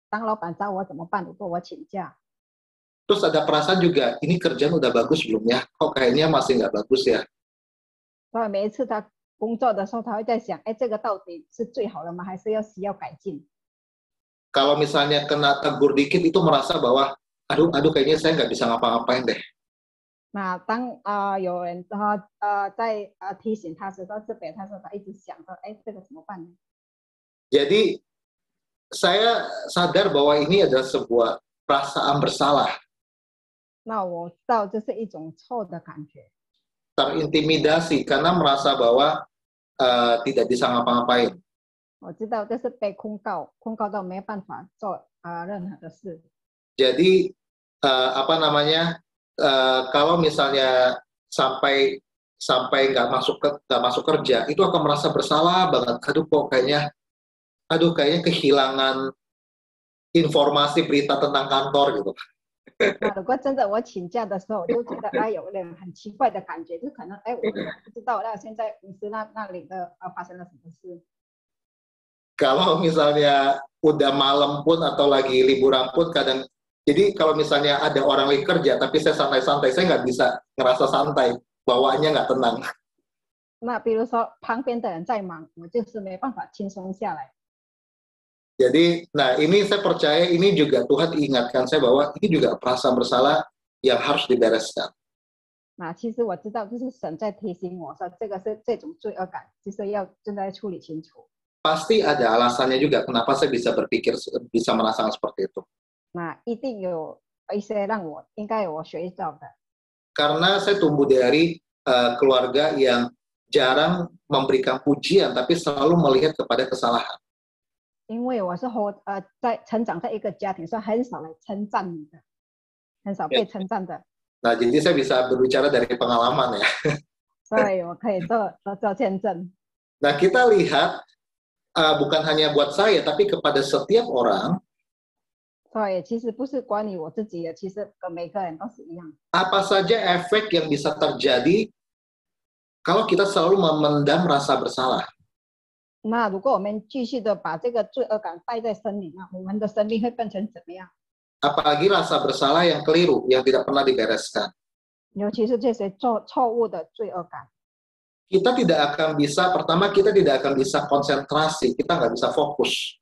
当老板找我怎么办？如果我请假。 Terus ada perasaan juga, ini kerjaan udah bagus belum ya? Kok kayaknya masih nggak bagus ya? 所以每一次他工作的时候，他会在想，这个到底是最好的吗？还是需要改进？ Kalau misalnya kena tegur dikit itu merasa bahwa aduh kayaknya saya nggak bisa ngapa-ngapain deh. 那当有人在提醒他时，他这边他说他一直想着，哎，这个怎么办呢？ Jadi saya sadar bahwa ini adalah sebuah perasaan bersalah, 那我知道这是一种错的感觉， terintimidasi karena merasa bahwa tidak bisa ngapa-ngapain. 我知道这是被控告到没办法做任何的事。 Jadi kalau misalnya sampai nggak masuk kerja, itu akan merasa bersalah banget. Aduh kayaknya kehilangan informasi berita tentang kantor gitu. 那如果真的我请假的时候，我就觉得有点很奇怪的感觉，就可能我不知道那现在公司那里的发生了什么事。 Kalau misalnya udah malam pun atau lagi liburan pun kadang, jadi kalau misalnya ada orang lagi kerja tapi saya santai-santai, saya nggak bisa ngerasa santai, bawaannya nggak tenang. 那比如说旁边的人在忙，我就是没办法轻松下来。 Jadi, nah ini saya percaya ini juga Tuhan ingatkan saya bahwa ini juga perasaan bersalah yang harus dibereskan. 那其实我知道，就是神在提醒我说，这种罪恶感，就是要正在处理清楚。 Pasti ada alasannya juga kenapa saya bisa merasakan seperti itu. 那一定有一些让我应该有我学到的。 Karena saya tumbuh dari keluarga yang jarang memberikan pujian, tapi selalu melihat kepada kesalahan. 因为我是成长在一个家庭，所以很少来称赞你的，很少被称赞的。 Nah, jadi saya bisa berbicara dari pengalaman ya. 所以我可以做见证。 Nah, kita lihat bukan hanya buat saya, tapi kepada setiap orang. 所以其实不是关于我自己的，其实跟每个人都是一样。 Apa saja efek yang bisa terjadi kalau kita selalu memendam rasa bersalah? 那如果我们继续的把这个罪恶感带在心里，那我们的生命会变成怎么样？ Apalagi rasa bersalah yang keliru, yang tidak pernah dibereskan. 尤其是这些错误的罪恶感。 Kita tidak akan bisa konsentrasi, kita nggak bisa fokus.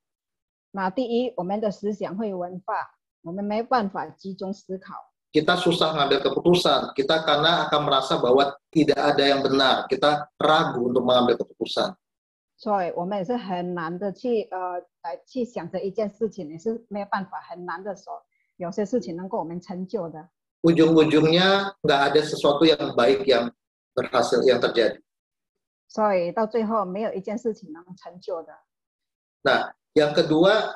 那第一，我们的思想会文化，我们没办法集中思考。 Kita susah ngambil keputusan, kita karena akan merasa bahwa tidak ada yang benar, kita ragu untuk mengambil keputusan. 所以我们也是很难的去想着一件事情，也是没有办法，很难的说有些事情能够我们成就的。 Ujung-ujungnya nggak ada sesuatu yang baik yang berhasil yang terjadi. 所以到最后没有一件事情能成就的。 Nah, yang kedua,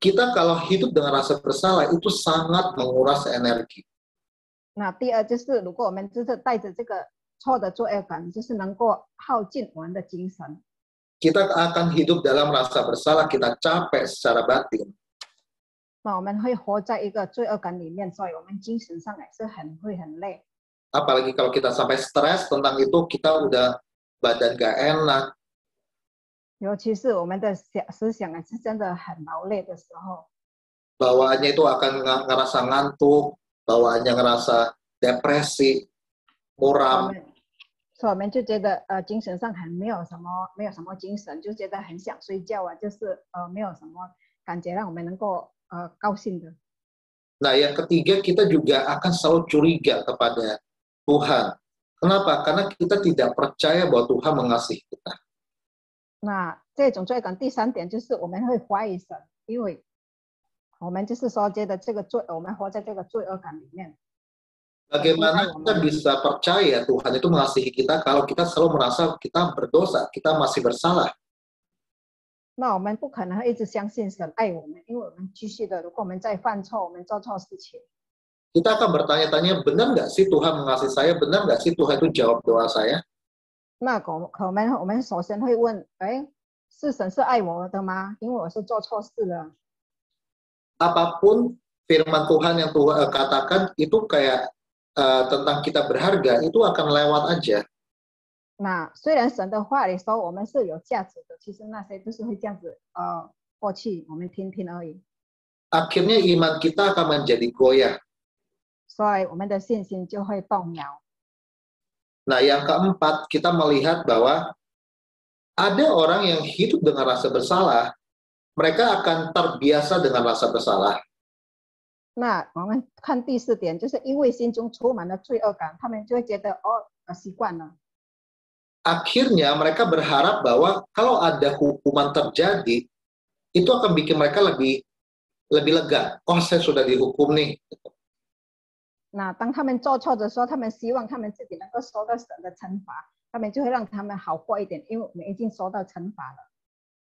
kita kalau hidup dengan rasa bersalah itu sangat menguras energi. 那第二就是，如果我们就是带着这个错的罪恶感，就是能够耗尽我们的精神。 Kita akan hidup dalam rasa bersalah, kita capek secara batin. 那我们会活在一个罪恶感里面，所以我们精神上也是会很累。 Apalagi kalau kita sampai stres tentang itu, kita udah badan gak enak. 尤其是我们的思想是真的很劳累的时候， Bawaannya itu akan ngerasa ngantuk, bawaannya ngerasa depresi, muram. 所以我们就觉得精神上没有什么精神，就觉得很想睡觉啊，就是没有什么感觉让我们能够高兴的。 Nah, yang ketiga, kita juga akan selalu curiga kepada Tuhan. Kenapa? Karena kita tidak percaya bahwa Tuhan mengasihi kita. 那这种罪恶感，第三点就是我们会怀疑神，因为我们就是说觉得我们活在这个罪恶感里面。 Bagaimana kita bisa percaya Tuhan itu mengasihi kita kalau kita selalu merasa kita berdosa, kita masih bersalah? 那我们不可能会一直相信神爱我们，因为我们继续的，如果我们在犯错，我们做错事情， Kita akan bertanya-tanya, benar nggak sih Tuhan mengasihi saya? Benar nggak sih Tuhan itu jawab doa saya? 那我们首先会问，是神是爱我的吗？因为我是做错事了。 Apapun firman Tuhan yang Tuhan katakan itu kayak tentang kita berharga, itu akan lewat aja. 那虽然神的话里说我们是有价值的，其实那些都是会这样子过去，我们听听而已。 Akhirnya iman kita akan menjadi goyah. 所以我们的信心就会动摇。 Nah, yang keempat, kita melihat bahwa ada orang yang hidup dengan rasa bersalah, mereka akan terbiasa dengan rasa bersalah. 那我们看第4点，就是因为心中充满了罪恶感，他们就会觉得习惯了。 Akhirnya mereka berharap bahwa kalau ada hukuman terjadi, itu akan bikin mereka lebih lega. Oh, saya sudah dihukum nih. 那当他们做错的时候，他们希望他们自己能够受到神的惩罚，他们就会让他们好过一点，因为我们已经受到惩罚了。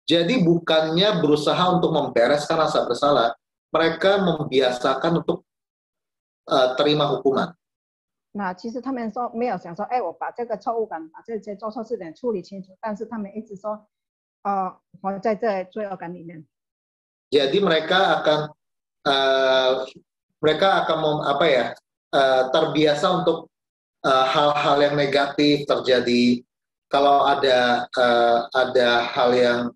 Jadi bukannya berusaha untuk membereskan rasa bersalah, mereka membiasakan untuk terima hukuman. 那其实他们说没有想说，我把这个错误感，把这些做错事情处理清楚，但是他们一直说，活在这罪恶感里面。 Jadi mereka akan terbiasa untuk hal-hal yang negatif terjadi. Kalau ada hal yang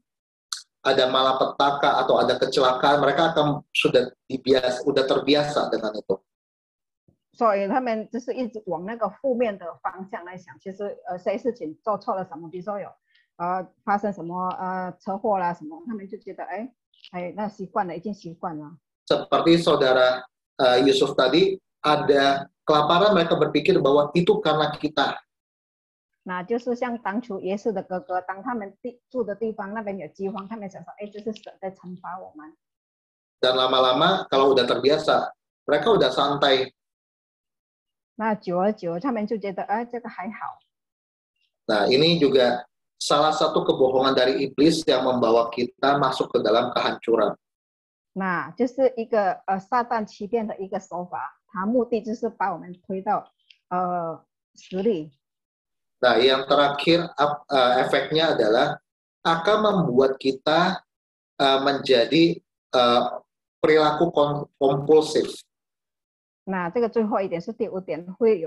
ada malapetaka atau ada kecelakaan, mereka akan sudah terbiasa dengan itu. 所以他们就是一直往那个负面的方向来想。其实谁事情做错了什么，比如说有发生什么车祸啦什么，他们就觉得那习惯了，已经习惯了。 Seperti saudara Yusuf tadi, ada kelaparan, mereka berpikir bahwa itu karena kita. 那就是像当初耶稣的哥哥，当他们住的地方那边有饥荒，他们想说，这是神在惩罚我们。 Dan lama-lama kalau udah terbiasa, mereka udah santai. 那久而久，他们就觉得，这个还好。 Nah, ini juga salah satu kebohongan dari iblis yang membawa kita masuk ke dalam kehancuran. 那就是一个撒旦欺骗的一个手法，它目的就是把我们推到死里。 Nah, yang terakhir efeknya adalah akan membuat kita menjadi perilaku kompulsif. 那这个最后一点是第5点，会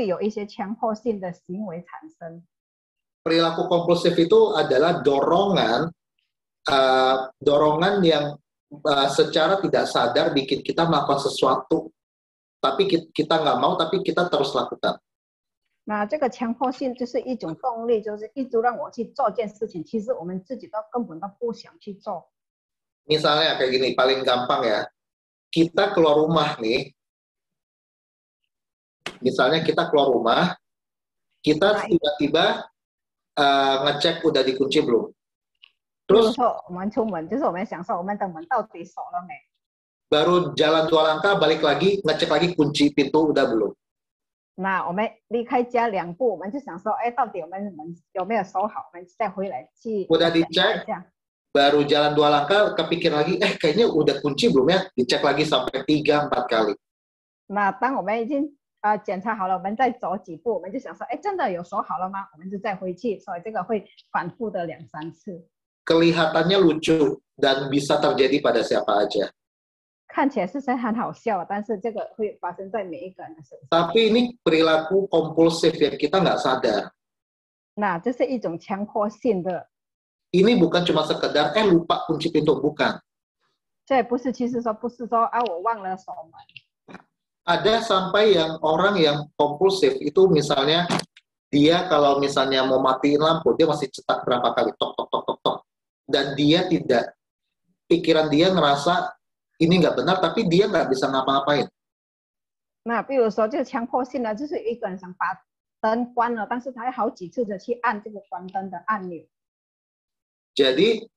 有一些强迫性的行为产生。 Perilaku kompulsif itu adalah dorongan yang secara tidak sadar bikin kita melakukan sesuatu, tapi kita nggak mau, tapi kita terus lakukan. 那这个强迫性就是一种动力，就是一直让我去做件事情，其实我们自己根本都不想去做。 Misalnya kayak gini, paling gampang ya, kita keluar rumah nih. Misalnya kita keluar rumah, kita tiba-tiba ngecek udah dikunci belum. Terus 我们出门就是我们想说我们的门到底锁了没。 baru jalan 2 langkah balik lagi ngecek lagi kunci pintu udah belum. 那我们离开家2步，我们就想说，到底我们门有没有锁好？我们再回来去 Udah dicek, baru jalan 2 langkah kepikir lagi, kayaknya udah kunci belum ya? Dicek lagi sampai 3-4 kali. 那当我们已经检查好了，我们再走几步，我们就想说，真的有锁好了吗？我们就再回去，所以这个会反复的2-3次。 Kelihatannya lucu dan bisa terjadi pada siapa aja. 看起来是很好笑，但是这个会发生在每一个人的身上。 Tapi ini perilaku kompulsif yang kita nggak sadar. 那这是一种强迫性的。 Ini bukan cuma sekedar lupa kunci pintu, bukan. 这不是，其实说不是说我忘了锁门。 Ada sampai orang yang kompulsif itu misalnya dia kalau misalnya mau matiin lampu dia masih cetak berapa kali tok tok tok tok tok dan dia tidak, pikiran dia ngerasa ini nggak benar tapi dia nggak bisa ngapa-ngapain. 那比如说这个强迫性呢，就是一个人想把灯关了，但是他要好几次的去按这个关灯的按钮。 Jadi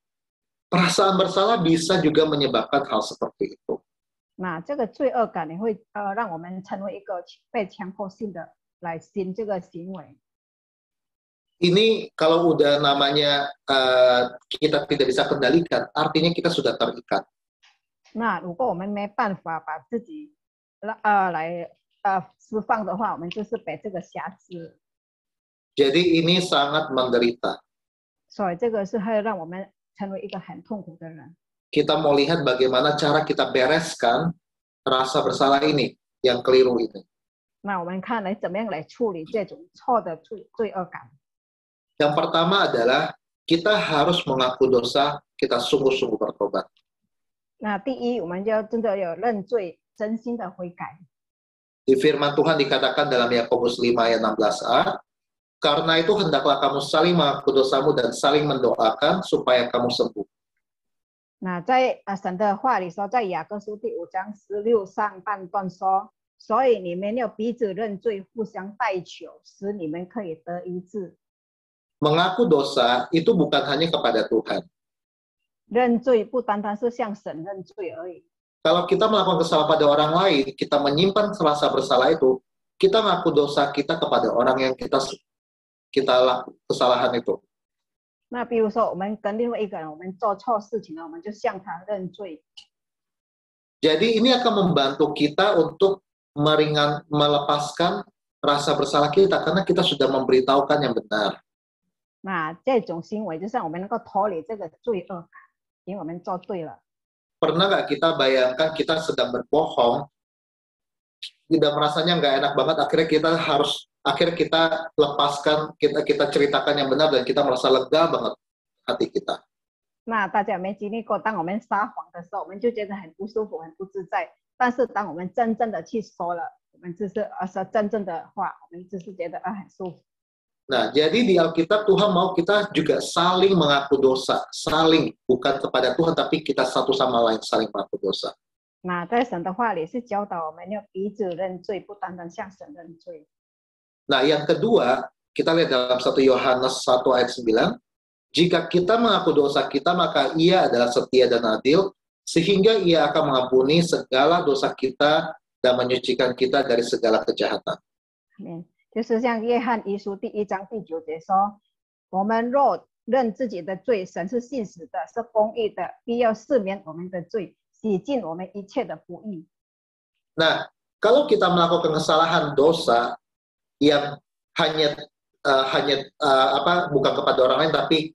perasaan bersalah bisa juga menyebabkan hal seperti itu. 那这个罪恶感也会让我们成为一个被强迫性的来行这个行为。 Ini kalau udah namanya kita tidak bisa kendalikan, artinya kita sudah terikat. 那如果我们没办法把自己来释放的话，我们就是被这个辖制。 Jadi ini sangat menderita. 所以这个是会让我们成为一个很痛苦的人。 Kita mau lihat bagaimana cara kita bereskan rasa bersalah ini, yang keliru ini. 那我们看来怎么样来处理这种错的罪恶感。 Yang pertama adalah kita harus mengaku dosa, kita sungguh-sungguh bertobat. 那第一，我们就真的有认罪，真心的悔改。 Di firman Tuhan dikatakan dalam Yakobus 5 ayat 16a, karena itu hendaklah kamu saling mengaku dosamu dan saling mendoakan supaya kamu sembuh. 那在神的话里说，在雅各书第5章16上半段说，所以你们要彼此认罪，互相代求，使你们可以得医治。 Mengaku dosa itu bukan hanya kepada Tuhan. 认罪不单单是向神认罪而已。 Kalau kita melakukan kesalahan pada orang lain, kita menyimpan rasa bersalah itu, kita ngaku dosa kita kepada orang yang kita kesalahan itu. 那比如说，我们跟另外一个人，我们做错事情了，我们就向他认罪。 Jadi ini akan membantu kita untuk melepaskan rasa bersalah kita karena kita sudah memberitahukan yang benar. 那这种行为就让我们能够脱离这个罪恶感，因为我们做对了。 Pernah nggak kita bayangkan kita sedang berbohong, tidak merasanya nggak enak banget, akhirnya kita lepaskan, kita ceritakan yang benar dan kita merasa lega banget hati kita. 那大家有没有经历过，当我们撒谎的时候，我们就觉得很不舒服、很不自在。但是当我们真正的去说了，我们就是说真正的话，我们就是觉得很舒服。 Nah, jadi di Alkitab Tuhan mau kita juga saling mengaku dosa, saling, bukan kepada Tuhan, tapi kita satu sama lain saling mengaku dosa. 那在神的话里是教导我们要彼此认罪，不单单向神认罪。 Nah, yang kedua, kita lihat dalam 1 Yohanes 1 ayat 9, jika kita mengaku dosa kita, maka ia adalah setia dan adil, sehingga ia akan mengampuni segala dosa kita dan menyucikan kita dari segala kejahatan. Amin. 就是像约翰一书第1章第9节说，我们若认自己的罪，神是信实的，是公义的，必要赦免我们的罪，洗净我们一切的不义。 Nah, kalau kita melakukan kesalahan dosa yang bukan kepada orang lain tapi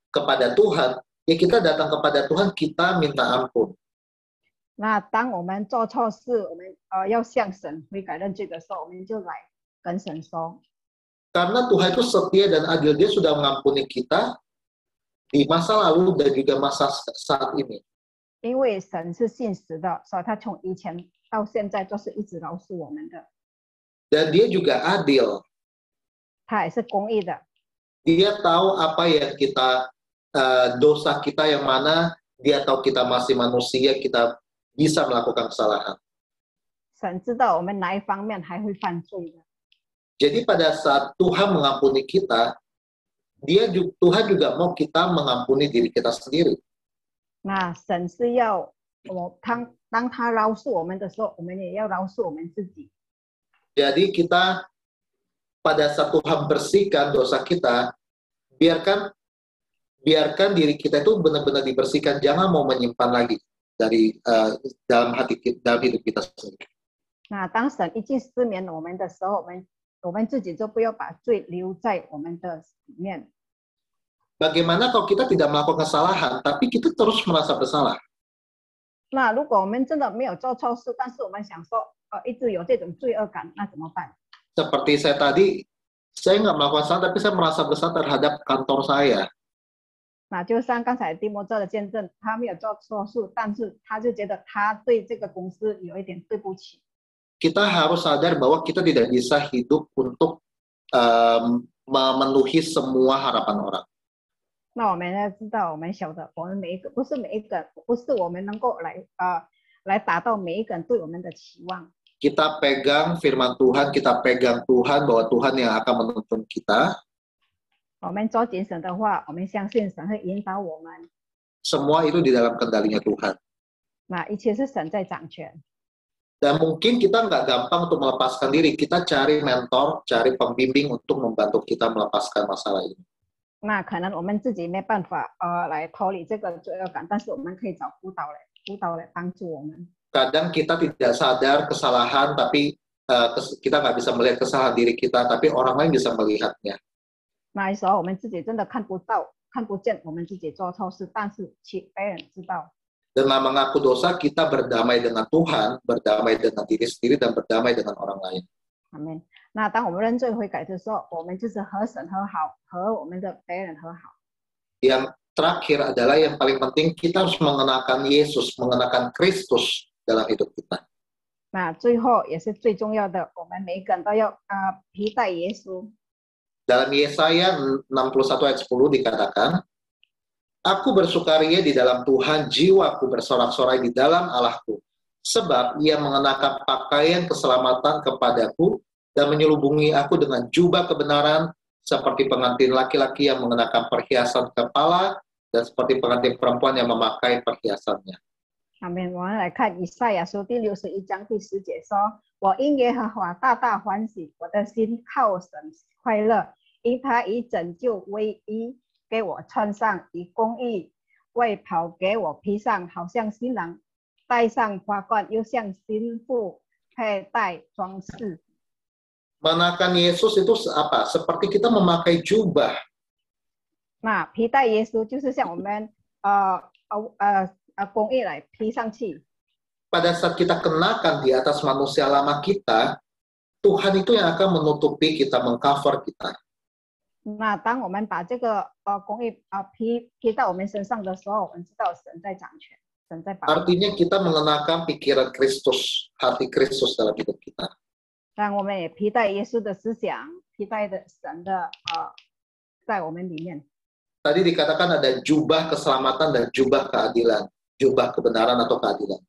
kepada Tuhan, ya kita datang kepada Tuhan, kita minta ampun. 那当我们做错事，我们要向神悔改认罪的时候，我们就来跟神说。 Karena Tuhan itu setia dan adil, dia sudah mengampuni kita di masa lalu dan juga masa saat ini. 因为神是信实的，所以他从以前到现在都是一直饶恕我们的。 Dan dia juga adil. 他也是公义的。 Dia tahu apa yang kita, dosa kita yang mana, dia tahu kita masih manusia, kita bisa melakukan kesalahan. 神知道我们哪一方面还会犯罪的。 Jadi pada saat Tuhan mengampuni kita, Tuhan juga mau kita mengampuni diri kita sendiri. 那神是要当他饶恕我们的时候，我们也要饶恕我们自己。 Jadi kita pada saat Tuhan bersihkan dosa kita, biarkan diri kita itu benar-benar dibersihkan, jangan mau menyimpan lagi dari dalam hidup kita sendiri. 那当神一去赦免我们的时候，我们自己就不要把罪留在我们的里面。 Bagaimana kalau kita tidak melakukan kesalahan, tapi kita terus merasa bersalah? 那如果我们真的没有做错事，但是我们想说，一直有这种罪恶感，那怎么办？ Seperti saya tadi, saya nggak melakukan salah, tapi saya merasa bersalah terhadap kantor saya. 那就像刚才蒂摩这的见证，他没有做错事，但是他就觉得他对这个公司有一点对不起。 Kita harus sadar bahwa kita tidak bisa hidup untuk memenuhi semua harapan orang. 那我们要知道，我们晓得，我们不是我们能够来达到每一个人对我们的期望。 Kita pegang firman Tuhan, kita pegang Tuhan bahwa Tuhan yang akan menuntun kita. 我们抓紧神的话，我们相信神会引导我们。 Semua itu di dalam kendalinya Tuhan. 那一切是神在掌权。 Dan mungkin kita nggak gampang untuk melepaskan diri. Kita cari mentor, cari pembimbing untuk membantu kita melepaskan masalah ini. 那可能我们自己没办法来脱离这个罪恶感，但是我们可以找辅导来帮助我们。 Kadang kita tidak sadar kesalahan, tapi kita nggak bisa melihat kesalahan diri kita, tapi orang lain bisa melihatnya. 那时候我们自己真的看不见我们自己做错事，但是别人知道。 Dengan mengaku dosa, kita berdamai dengan Tuhan, berdamai dengan diri sendiri, dan berdamai dengan orang lain. Amin. 那当我们认罪悔改的时候，我们就是和神和好，和我们的别人和好。 Yang terakhir adalah yang paling penting, kita harus mengenakan Yesus, mengenakan Kristus dalam hidup kita. 那最后也是最重要的，我们每一个人都要披戴耶稣。 Dalam Yesaya 61 ayat 10 dikatakan, Aku bersukaria di dalam Tuhan, jiwaku bersorak-sorai di dalam Allahku. Sebab ia mengenakan pakaian keselamatan kepadaku dan menyelubungi aku dengan jubah kebenaran, seperti pengantin laki-laki yang mengenakan perhiasan kepala, dan seperti pengantin perempuan yang memakai perhiasannya. 下面我们来看以赛亚书第61章第10节说：“我因耶和华大大欢喜，我的心靠神快乐，因他以拯救为衣给我穿上，以公义外袍给我披上，好像新郎戴上花冠，又像新妇佩戴装饰。” Mengenakan Yesus itu apa? Seperti kita memakai jubah. 那披戴耶稣就是像我们公义来披上去。 Pada saat kita kenakan di atas manusia lama kita, Tuhan itu yang akan menutupi kita, mengcover kita. 那当我们把这个公义披在我们身上的时候，我们知道神在掌权，神在保护。 Artinya kita mengenakan pikiran Kristus, hati Kristus dalam hidup kita. 让我们也披戴耶稣的思想，披戴的神的在我们里面。 Tadi dikatakan ada jubah keselamatan dan jubah keadilan, jubah kebenaran atau keadilan.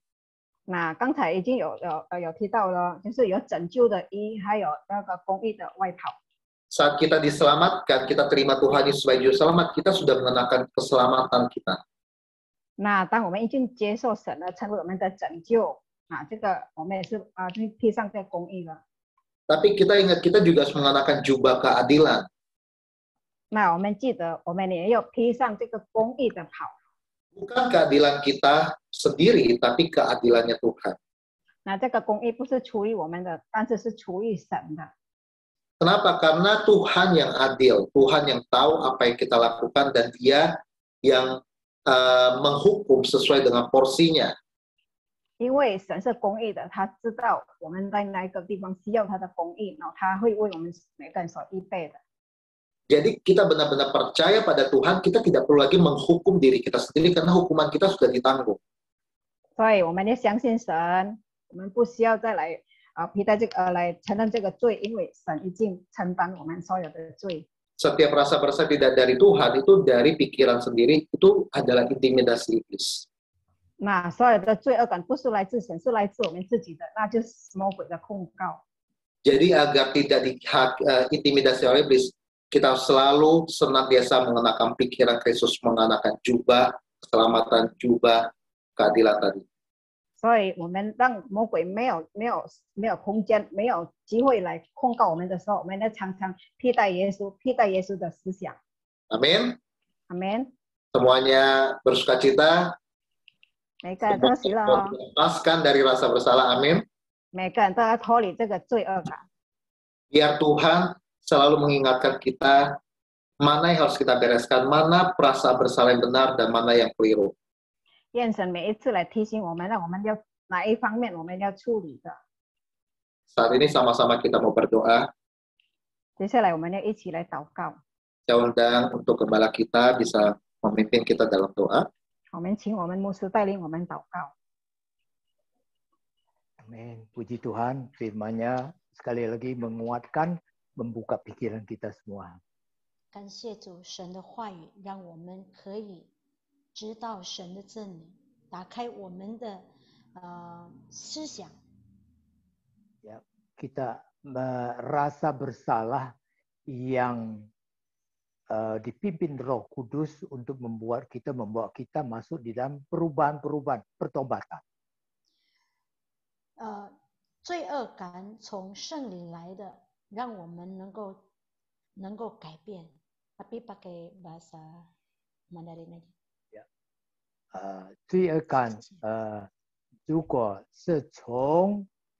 那刚才已经有提到了，就是有拯救的衣，还有那个公义的外袍。 Saat kita diselamatkan, kita terima Tuhan Yesus sebagai Juru Selamat, kita sudah mengenakan keselamatan kita. 那当我们已经接受神了，成为我们的拯救，这个我们也是披上这公义了。 Tapi kita ingat, kita juga harus mengenakan jubah keadilan. 那我们记得，我们也要披上这个公义的袍。 Bukan keadilan kita sendiri, tapi keadilannya Tuhan. 那这个公义不是出于我们的，但是是出于神的。 Kenapa? Karena Tuhan yang adil, Tuhan yang tahu apa yang kita lakukan, dan Dia yang menghukum sesuai dengan porsinya. 因为神是公义的，他知道我们在哪一个地方需要他的公义，然后他会为我们每个人所预备的。 Jadi kita benar-benar percaya pada Tuhan, kita tidak perlu lagi menghukum diri kita sendiri karena hukuman kita sudah ditanggung. 所以我们要相信神，我们不需要再来披戴这个来承认这个罪，因为神已经承担我们所有的罪。 Setiap rasa bersalah tidak dari Tuhan, itu dari pikiran sendiri, itu adalah intimidasi iblis. 那所有的罪恶感不是来自神，是来自我们自己的，那就是魔鬼的控告。 Jadi agar tidak diintimidasi oleh iblis, kita selalu senantiasa mengenakan pikiran Kristus, mengenakan jubah keselamatan, jubah keadilan tadi. 所以我们让魔鬼没有空间，没有机会来控告我们的时候，我们要常常披戴耶稣，披戴耶稣的思想。 Amin. Amin. Semuanya bersukacita. 每个人都喜乐哦， Lepaskan dari rasa bersalah. Amin. 每个人都要脱离这个罪恶感。 Biar Tuhan selalu mengingatkan kita mana yang harus kita bereskan, mana perasaan bersalah yang benar dan mana yang keliru. 愿神每一次来提醒我们，让我们要哪一方面我们要处理的。 Saat ini sama-sama kita mau berdoa. 接下来我们要一起来祷告。 Saya undang untuk gembala kita bisa memimpin kita dalam doa. 我们请我们牧师带领我们祷告。 Amin. Puji Tuhan, firman-Nya sekali lagi menguatkan, membuka pikiran kita semua. 感谢主，神的话语让我们可以知道神的真理，打开我们的思想。 Ya, kita merasa bersalah yang dipimpin Roh Kudus untuk membawa kita masuk di dalam perubahan-perubahan, pertobatan. 罪恶感从圣灵来的，让我们能够改变。Tapi pakai bahasa Mandarin aja. 罪恶感如果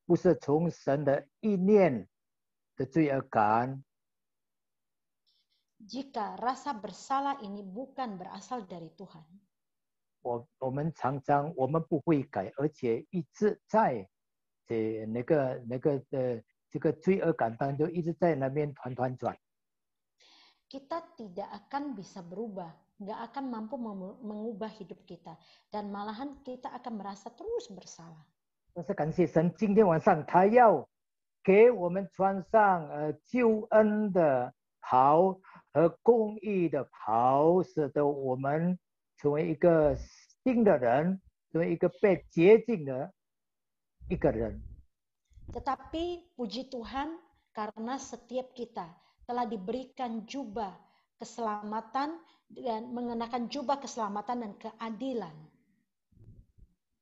不是从神的意念的罪恶感， Jika rasa bersalah ini bukan berasal dari Tuhan, 我们常常我们不会改，而且一直在这个罪恶感当中一直在那边团转。 kita tidak akan bisa berubah, nggak akan mampu mengubah hidup kita, dan malahan kita akan merasa terus bersalah. 但是感谢神，今天晚上他要给我们穿上救恩的袍和公义的袍，使得我们成为一个新的人，成为一个被洁净的一个人。 Tetapi puji Tuhan karena setiap kita telah diberikan jubah keselamatan dan mengenakan jubah keselamatan dan keadilan.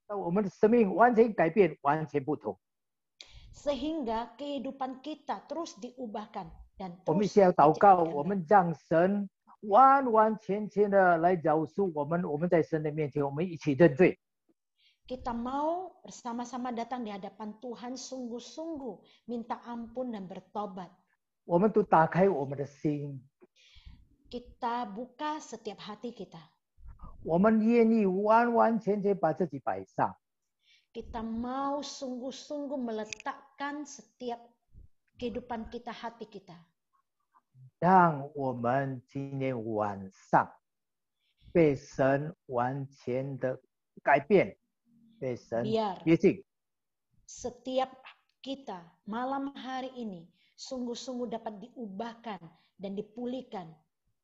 那我们的生命完全改变，完全不同。 Sehingga kehidupan kita terus diubahkan dan 我们 terus 现在祷告， dijadikan 我 baik. 们让神完完全全的来饶恕我们。我们在神的面前，我们一起认罪。 Kita mau bersama-sama datang di hadapan Tuhan sungguh-sungguh minta ampun dan bertobat. 我们都打开我们的心， Kita buka setiap hati kita. 我们愿意完完全全把自己摆上。 Kita mau sungguh-sungguh meletakkan setiap kehidupan kita, hati kita. 让我们今天晚上被神完全的改变，被神 Biar 洁净。 setiap kita malam hari ini sungguh-sungguh dapat diubahkan dan dipulihkan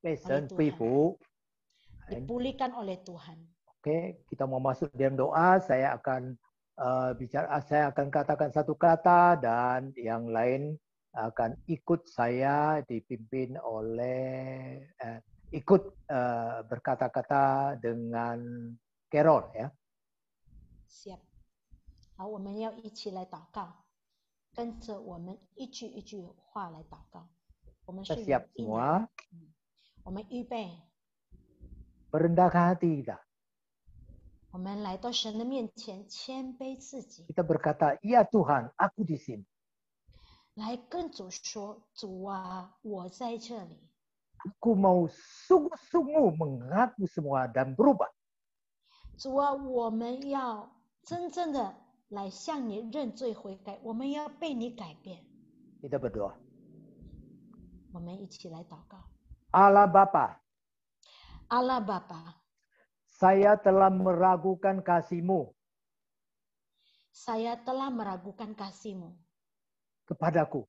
被神恢复。 dipulihkan oleh Tuhan. Oke, kita mau masuk dalam doa. Saya akan saya akan katakan satu kata dan yang lain akan ikut saya dipimpin oleh ikut berkata-kata dengan Carol ya. Siap. 好，我们要一起来祷告，跟着我们一句一句话来祷告。我们是 Kita siap 有意 semua. 我们预备， Merendahkan hati kita. 我们来到神的面前，谦卑自己， Kita berkata, ya Tuhan, aku di sini. 来跟主说：“主啊，我在这里， Aku mau sungguh-sungguh mengaku semua dan berubah. 主啊，我们要真正的来向你认罪悔改，我们要被你改变。 Kita berdoa. 我们一起来祷告。 Allah Bapa, Allah Bapa, saya telah meragukan kasih-Mu saya telah meragukan kasih-Mu kepadaku.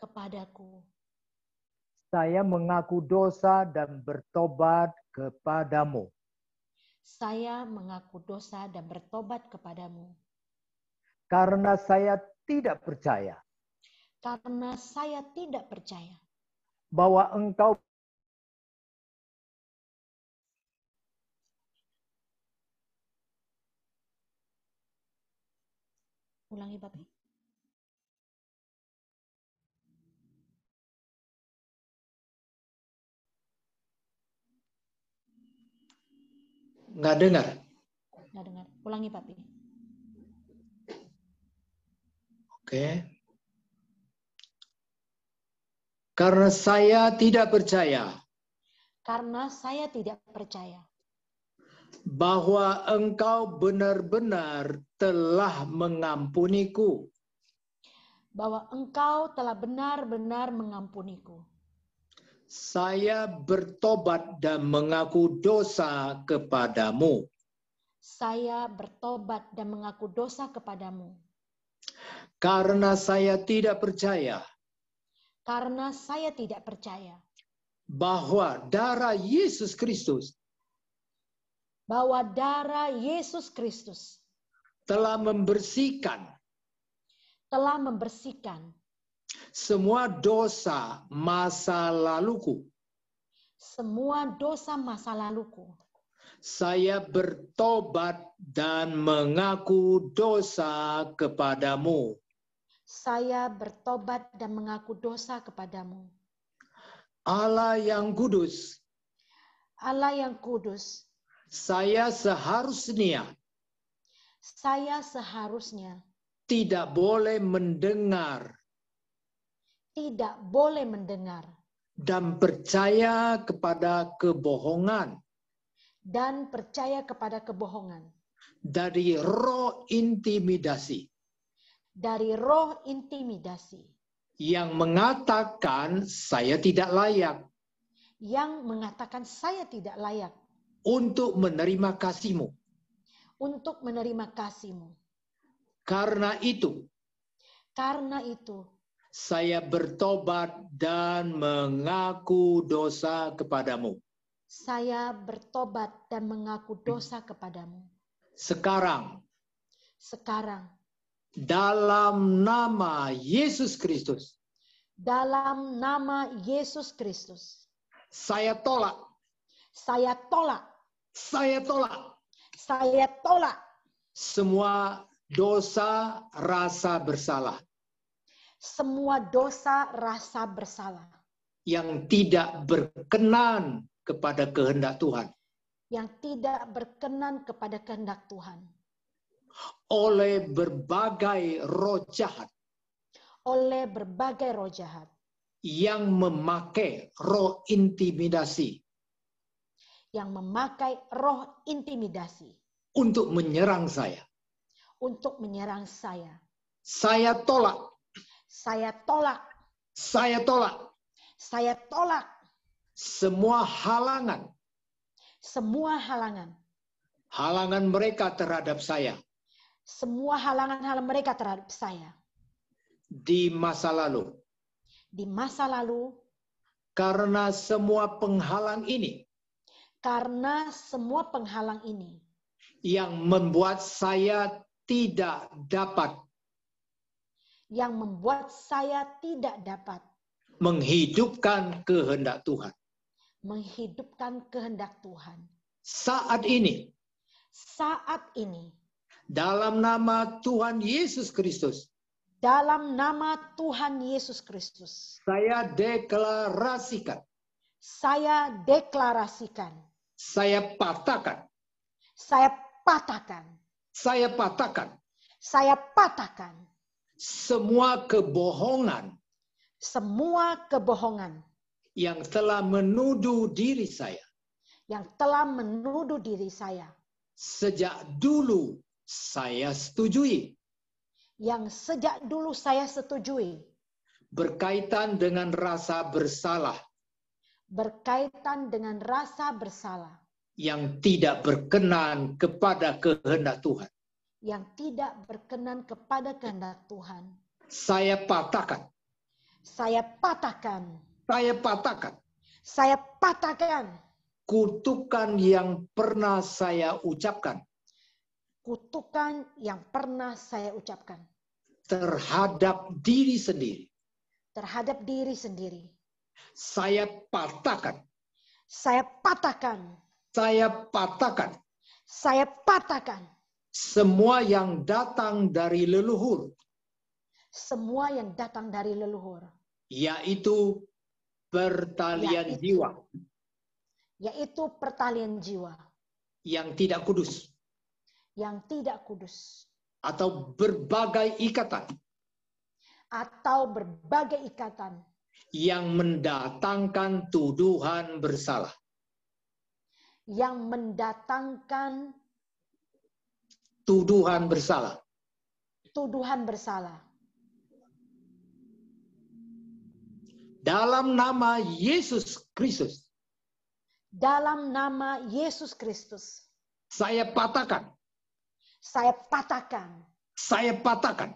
kepadaku. Saya mengaku dosa dan bertobat kepadamu. Saya mengaku dosa dan bertobat kepadamu. Karena saya tidak percaya Karena saya tidak percaya bahwa Engkau ulangi Bapak. Nggak dengar. Nggak dengar. Ulangi Bapak. Oke. Karena saya tidak percaya Karena saya tidak percaya bahwa Engkau benar-benar telah mengampuniku. bahwa Engkau telah benar-benar mengampuniku. Saya bertobat dan mengaku dosa kepadamu. Saya bertobat dan mengaku dosa kepadamu. Karena saya tidak percaya Karena saya tidak percaya bahwa darah Yesus Kristus bahwa darah Yesus Kristus telah membersihkan semua dosa masa laluku. semua dosa masa laluku. Saya bertobat dan mengaku dosa kepadamu. Saya bertobat dan mengaku dosa kepadamu. Allah yang kudus, Allah yang kudus, saya seharusnya tidak boleh mendengar dan percaya kepada kebohongan dari roh intimidasi yang mengatakan saya tidak layak untuk menerima kasih-Mu. Karena itu, saya bertobat dan mengaku dosa kepadamu. Saya bertobat dan mengaku dosa kepadamu. Sekarang, Sekarang, dalam nama Yesus Kristus, dalam nama Yesus Kristus, saya tolak, saya tolak, saya tolak saya tolak semua dosa rasa bersalah semua dosa rasa bersalah yang tidak berkenan kepada kehendak Tuhan yang tidak berkenan kepada kehendak Tuhan oleh berbagai roh jahat oleh berbagai roh jahat yang memakai roh intimidasi yang memakai roh intimidasi untuk menyerang saya. untuk menyerang saya. Saya tolak, Saya tolak, saya tolak saya tolak semua halangan, semua halangan, halangan mereka terhadap saya semua halangan-halangan mereka terhadap saya di masa lalu. di masa lalu, Karena semua penghalang ini karena semua penghalang ini yang membuat saya tidak dapat yang membuat saya tidak dapat menghidupkan kehendak Tuhan. menghidupkan kehendak Tuhan. Saat ini, Saat ini, dalam nama Tuhan Yesus Kristus, dalam nama Tuhan Yesus Kristus, saya deklarasikan, saya deklarasikan, saya patahkan, saya patahkan, saya patahkan saya patahkan semua kebohongan semua kebohongan yang telah menuduh diri saya yang telah menuduh diri saya, sejak dulu saya setujui yang sejak dulu saya setujui, berkaitan dengan rasa bersalah berkaitan dengan rasa bersalah yang tidak berkenan kepada kehendak Tuhan. yang tidak berkenan kepada kehendak Tuhan. Saya patahkan, Saya patahkan, saya patahkan saya patahkan kutukan yang pernah saya ucapkan kutukan yang pernah saya ucapkan terhadap diri sendiri. terhadap diri sendiri. Saya patahkan, Saya patahkan, saya patahkan saya patahkan semua yang datang dari leluhur, semua yang datang dari leluhur, yaitu pertalian jiwa yaitu pertalian jiwa yang tidak kudus yang tidak kudus atau berbagai ikatan atau berbagai ikatan yang mendatangkan tuduhan bersalah. yang mendatangkan Tuduhan bersalah. tuduhan bersalah. Dalam nama Yesus Kristus, Dalam nama Yesus Kristus, saya patahkan, saya patahkan, saya patahkan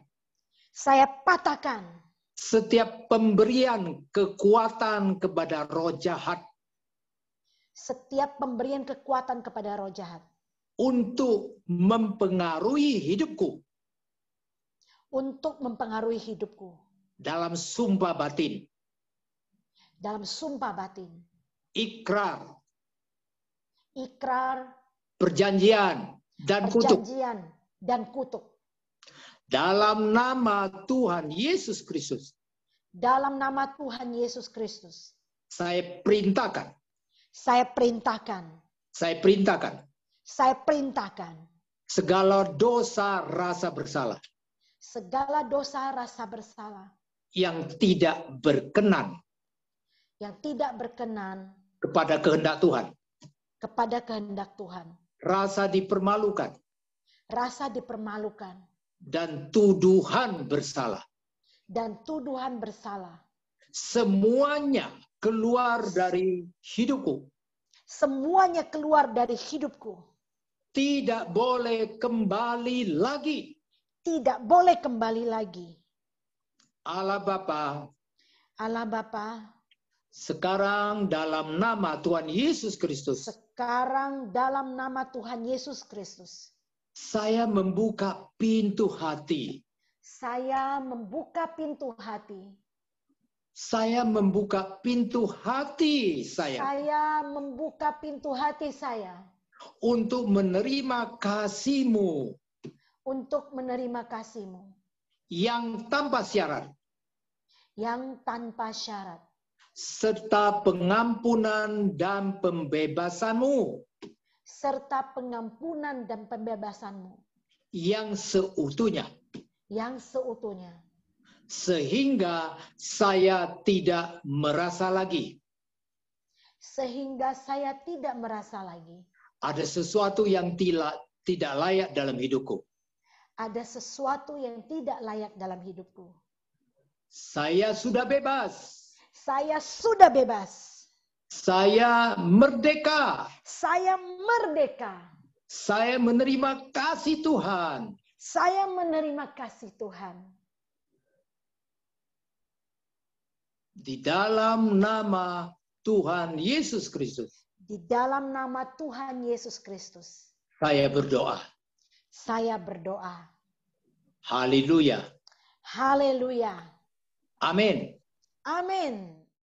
saya patahkan setiap pemberian kekuatan kepada roh jahat setiap pemberian kekuatan kepada roh jahat untuk mempengaruhi hidupku untuk mempengaruhi hidupku dalam sumpah batin, dalam sumpah batin, ikrar, ikrar, perjanjian, dan kutuk. perjanjian, dan kutuk. Dalam nama Tuhan Yesus Kristus, Dalam nama Tuhan Yesus Kristus, saya perintahkan, saya perintahkan, saya perintahkan saya perintahkan segala dosa rasa bersalah segala dosa rasa bersalah yang tidak berkenan yang tidak berkenan kepada kehendak Tuhan, kepada kehendak Tuhan, rasa dipermalukan, rasa dipermalukan, dan tuduhan bersalah. dan tuduhan bersalah. Semuanya keluar dari hidupku. Semuanya keluar dari hidupku. Tidak boleh kembali lagi. Tidak boleh kembali lagi. Allah Bapa, Allah Bapa, Sekarang dalam nama Tuhan Yesus Kristus, Sekarang dalam nama Tuhan Yesus Kristus, saya membuka pintu hati. saya membuka pintu hati. Saya membuka pintu hati saya Saya membuka pintu hati saya untuk menerima kasih-Mu untuk menerima kasih-Mu yang tanpa syarat, yang tanpa syarat, serta pengampunan dan pembebasan-Mu serta pengampunan dan pembebasan-Mu yang seutuhnya, sehingga saya tidak merasa lagi ada sesuatu yang tidak layak dalam hidupku. Ada sesuatu yang tidak layak dalam hidupku. Saya sudah bebas. Saya sudah bebas. Saya merdeka. Saya merdeka. Saya menerima kasih Tuhan. Saya menerima kasih Tuhan. Di dalam nama Tuhan Yesus Kristus. Di dalam nama Tuhan Yesus Kristus. Saya berdoa. Saya berdoa. Haleluya. Haleluya. Amin. Amin.